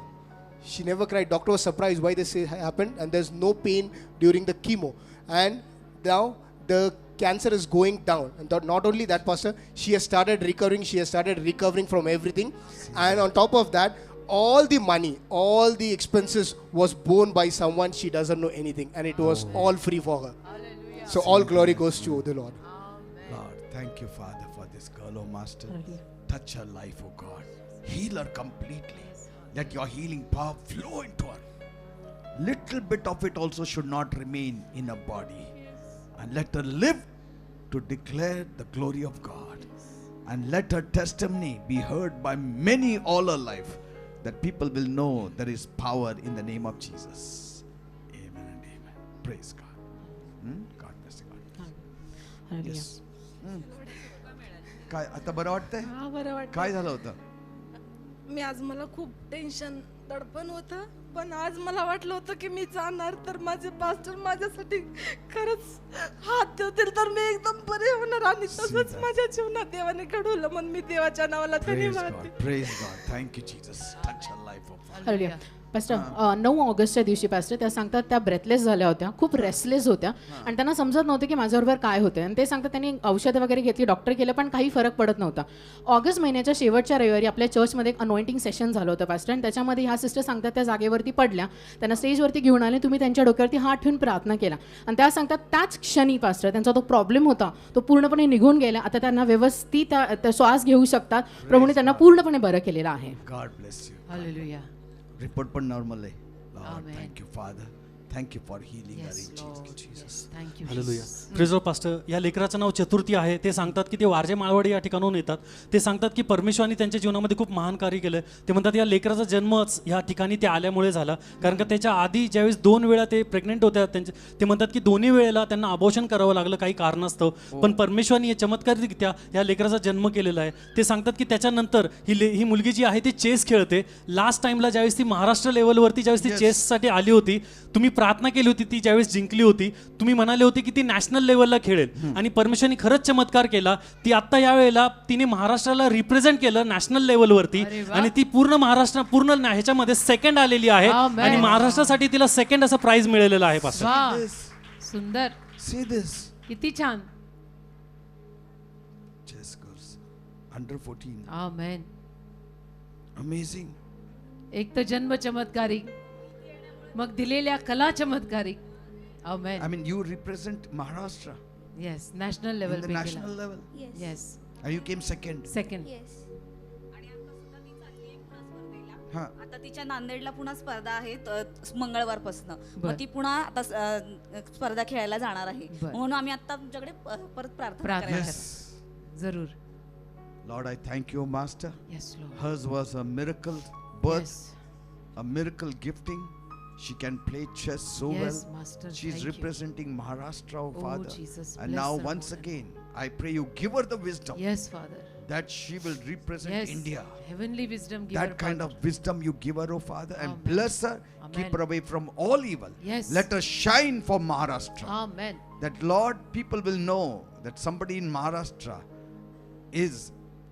She never cried. Doctor was surprised why this happened, and there's no pain during the chemo. And now the cancer is going down. And not only that, Pastor, she has started recovering. She has started recovering from everything. And on top of that, all the money, all the expenses was borne by someone she doesn't know anything, and it was all free for her. So all glory goes to the Lord. Lord, thank you, Father, for this girl, oh Master. Touch her life, oh God. Heal her completely. Let your healing power flow into her. Little bit of it also should not remain in her body. And let her live to declare the glory of God. And let her testimony be heard by many all her life, that people will know there is power in the name of Jesus. Amen and amen. Praise God. God bless you. God. Hallelujah. Yes. काय आता बरं वाटतंय? हा बरं वाटतं. काय झालं होतं? मी आज मला खूप टेन्शन दडपण होतं, पण आज मला वाटलं होतं की मी जाणार तर माझे पास्टर माझ्यासाठी खरंच हात ठेवतील तर मी एकदम बरे होणार, आणि तसंच माझ्या जीवनात देवाने घडवलं. म्हणून मी देवाच्या नावाला Praise धन्यवाद God. देते. Praise God. Thank you, Jesus. Touch her life, oh Father. Hallelujah. Pastor 9 ऑगस्टच्या दिवशी पास्टर त्या सांगतात त्या ब्रेथलेस झाल्या होत्या, खूप रेस्टलेस होत्या आणि त्यांना समजत नव्हतं की माझ्याबरोबर काय होतं. आणि ते सांगतात त्यांनी औषधं वगैरे घेतली, डॉक्टर केलं, पण काही फरक पडत नव्हता. ऑगस्ट महिन्याच्या शेवटच्या रविवारी आपल्या चर्चमध्ये एक अनॉइंटिंग सेशन झालं होतं पास्टर, आणि त्याच्यामध्ये ह्या सिस्टर सांगतात त्या जागेवरती पडल्या, त्यांना स्टेजवरती घेऊन आले, तुम्ही त्यांच्या डोक्यावरती हात ठेवून प्रार्थना केला, आणि त्या सांगतात त्याच क्षणी पास्टर त्यांचा तो प्रॉब्लेम होता तो पूर्णपणे निघून गेला. आता त्यांना व्यवस्थित त्या श्वास घेऊ शकतात. प्रभूने त्यांना पूर्णपणे बरं केलेलं आहे. God bless you. Hallelujah. Report पण normal आहे. Lord, Amen. thank you, Father. Thank you for healing her Yes, in Lord. Jesus. Yes, thank you. Hallelujah. Jesus. Praise Lord pastor. या लेकराचं नाव चतुर्थी आहे. ते सांगतात की ते वारजे माळवाडी या ठिकाणाहून येतात. ते सांगतात की परमेश्वराने त्यांच्या जीवनामध्ये खूप महान कार्य केलं. ते म्हणतात या लेकराचा जन्मच या ठिकाणी ते आल्यामुळे झाला, कारण का त्याच्या आधी ज्यावेळेस 2 वेळा ते प्रेग्नेंट होत्या, ते म्हणतात की दोन्ही वेळेला त्यांना अबॉर्शन करावं लागलं काही कारणास्तव, पण परमेश्वराने चमत्कारित्या या लेकराचा जन्म केलेला आहे. ते सांगतात की त्याच्यानंतर ही मुलगी जी आहे ती चेस खेळते. लास्ट टाइमला ज्यावेळेस ती महाराष्ट्र लेवलवरती ज्यावेळेस ती चेससाठी आली होती, तुम्ही प्रार्थना केली होती, ती ज्यावेळेस जिंकली होती, तुम्ही म्हणाले होते की ती नॅशनल लेवलला खेळेल, आणि परमेश्वराने खरंच चमत्कार केला. ती आत्ता यावेळेला तिने महाराष्ट्राला रिप्रेझेंट केलं नॅशनल लेवलवरती, अरे वा. आणि ती पूर्ण ह्याच्यामध्ये सेकंड आलेली आहे, Amen. आणि महाराष्ट्रासाठी तिला सेकंड असं प्राइज मिळालेलं आहे पास्टर. वा, This. सुंदर, See this. किती छान. Chess girls. Under 14. आमेन. Amazing. एक तर जन्म चमत्कारिक, मग दिलेल्या कला चमत्कारिक. आमेन. I mean, you represent Maharashtra yes, national in level the pay national level. Yes, And you came second. Second. हा. आता तिच्या नांदेडला पुन्हा स्पर्धा आहे मंगळवारपासून. बर. मग ती पुन्हा आता स्पर्धा खेळायला जाणार आहे, बर. म्हणून आम्ही आता तुमच्याकडे परत प्रार्थना प्रार्थना करायला करा. जरूर. Lord, I thank you, Master. Yes Lord. Hers was a miracle birth, Yes. a miracle gifting. She can play chess so Yes, well. Master, She's thank you. representing Maharashtra, oh Oh, Father. Jesus, And bless now her, once Lord. again, I pray you give her the wisdom Yes, Father. that she will represent Yes. India. Heavenly wisdom give That her, kind Father. of wisdom you give her, oh Father, and Amen. bless her. Amen. Keep her away from all evil. Yes. Let her shine for Maharashtra. Amen. That Lord, people will know that somebody in Maharashtra is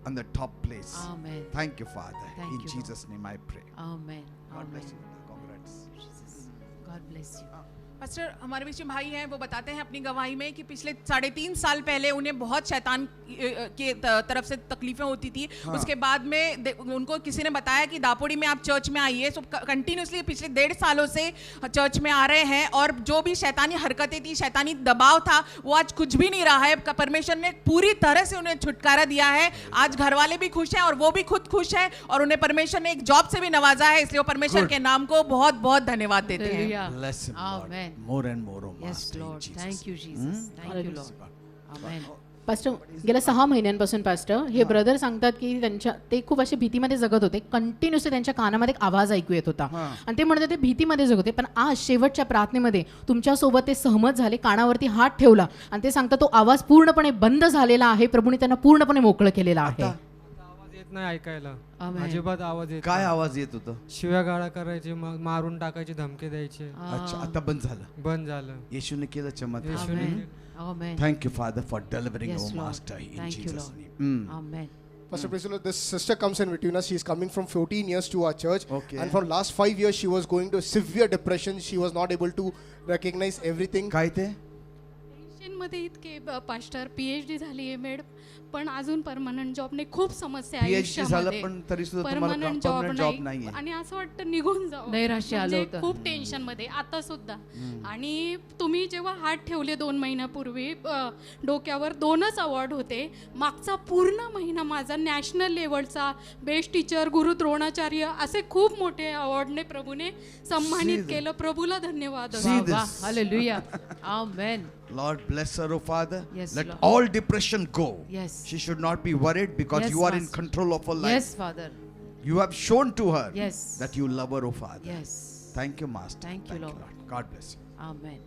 on the top place. Amen. Thank you, Father. Thank in you, Jesus' name I pray. Amen. God bless Amen. you. Congrats. Jesus. God bless you. Pastor, हमारे beach में भाई हैं, वो बताते हैं अपनी गवाही में कि पिछले 3.5 साल पहले उन्हें बहुत शैतान के तरफ से तकलीफें होती थी। उसके बाद में उनको किसी ने बताया कि दापोड़ी में आप चर्च में आइए। सो कंटिन्यूसली पिछले 1.5 सालों से चर्च में आ रहे हैं, और जो भी शैतानी हरकतें थी, शैतानी दबाव था, वो आज कुछ भी नहीं रहा है। परमेश्वर ने पूरी तरह से उन्हें छुटकारा दिया है। आज घर वाले भी खुश हैं और वो भी खुद खुश हैं, और उन्हें परमेश्वर ने एक जॉब से भी नवाजा है, इसलिए वो परमेश्वर के नाम को बहुत बहुत धन्यवाद देते हैं। Hallelujah. Bless him, Lord. Amen. More and more, oh Yes, Master, in Lord. Jesus' Thank you, name. Jesus. Thank you, Lord. Amen. Pastor गेल्या 6 महिन्यांपासून पास्टर हे ब्रदर सांगतात की ते खूप असे भीतीमध्ये जगत होते. कंटिन्युअसली त्यांच्या कानामध्ये एक आवाज ऐकू येत होता आणि ते म्हणत होते भीतीमध्ये जगत होते. पण आज शेवटच्या प्रार्थनेमध्ये तुमच्यासोबत ते सहमत झाले, कानावरती हात ठेवला आणि ते सांगतात तो आवाज पूर्णपणे बंद झालेला आहे. प्रभूने त्यांना पूर्णपणे मोकळं केलेलं आहे. आवाज येत नाही ऐकायला, Amen. अजिबात आवाज येत काय नाही. आवाज येत होतं? शिव्या गाळा करायचे, मग मारून टाकायचे, धमके द्यायचे. अच्छा, आता बंद झालं. बंद झालं. येशूने केलं चमत्कार. येशूने Amen. Amen. Thank you, Father, for delivering, Yes, oh Lord. Master, in Thank you, Jesus' Lord. name. Amen. Pastor praise the Lord, this sister comes in between us. She is coming from 14 years to our church. Okay. And for last 5 years, she was going to severe depression. She was not able to recognize everything. काय ते? मध्ये इतके pastor PhD झाली MEd, पण अजून permanent job नाही. खूप समस्या आहे PhD झालं आयुष्यामध्ये. पण तरी सुद्धा तुम्हाला परमनंट permanent जॉब job नाही नाहीये. आणि असं वाटतं निघून जावं. नैराश्य आलं म्हणजे होतं. खूप टेन्शन मध्ये आता सुद्धा. आणि तुम्ही जेव्हा हात ठेवले 2 महिन्यापूर्वी, डोक्यावर 2च अवॉर्ड होते. मागचा पूर्ण महिना माझा नॅशनल लेवलचा बेस्ट टीचर, गुरु द्रोणाचार्य असे खूप मोठे अवॉर्डने प्रभूने सन्मानित केलं. प्रभूला धन्यवाद. See वाह, this. Hallelujah. Amen. Lord bless her, oh Father. Yes, Let Lord. all depression go. Yes. She should not be worried because Yes, you are in Master. control of her life. Yes, Father. You have shown to her Yes. that you love her, oh Father. Yes. Thank you, Master. Thank you, Lord. God bless you. Amen.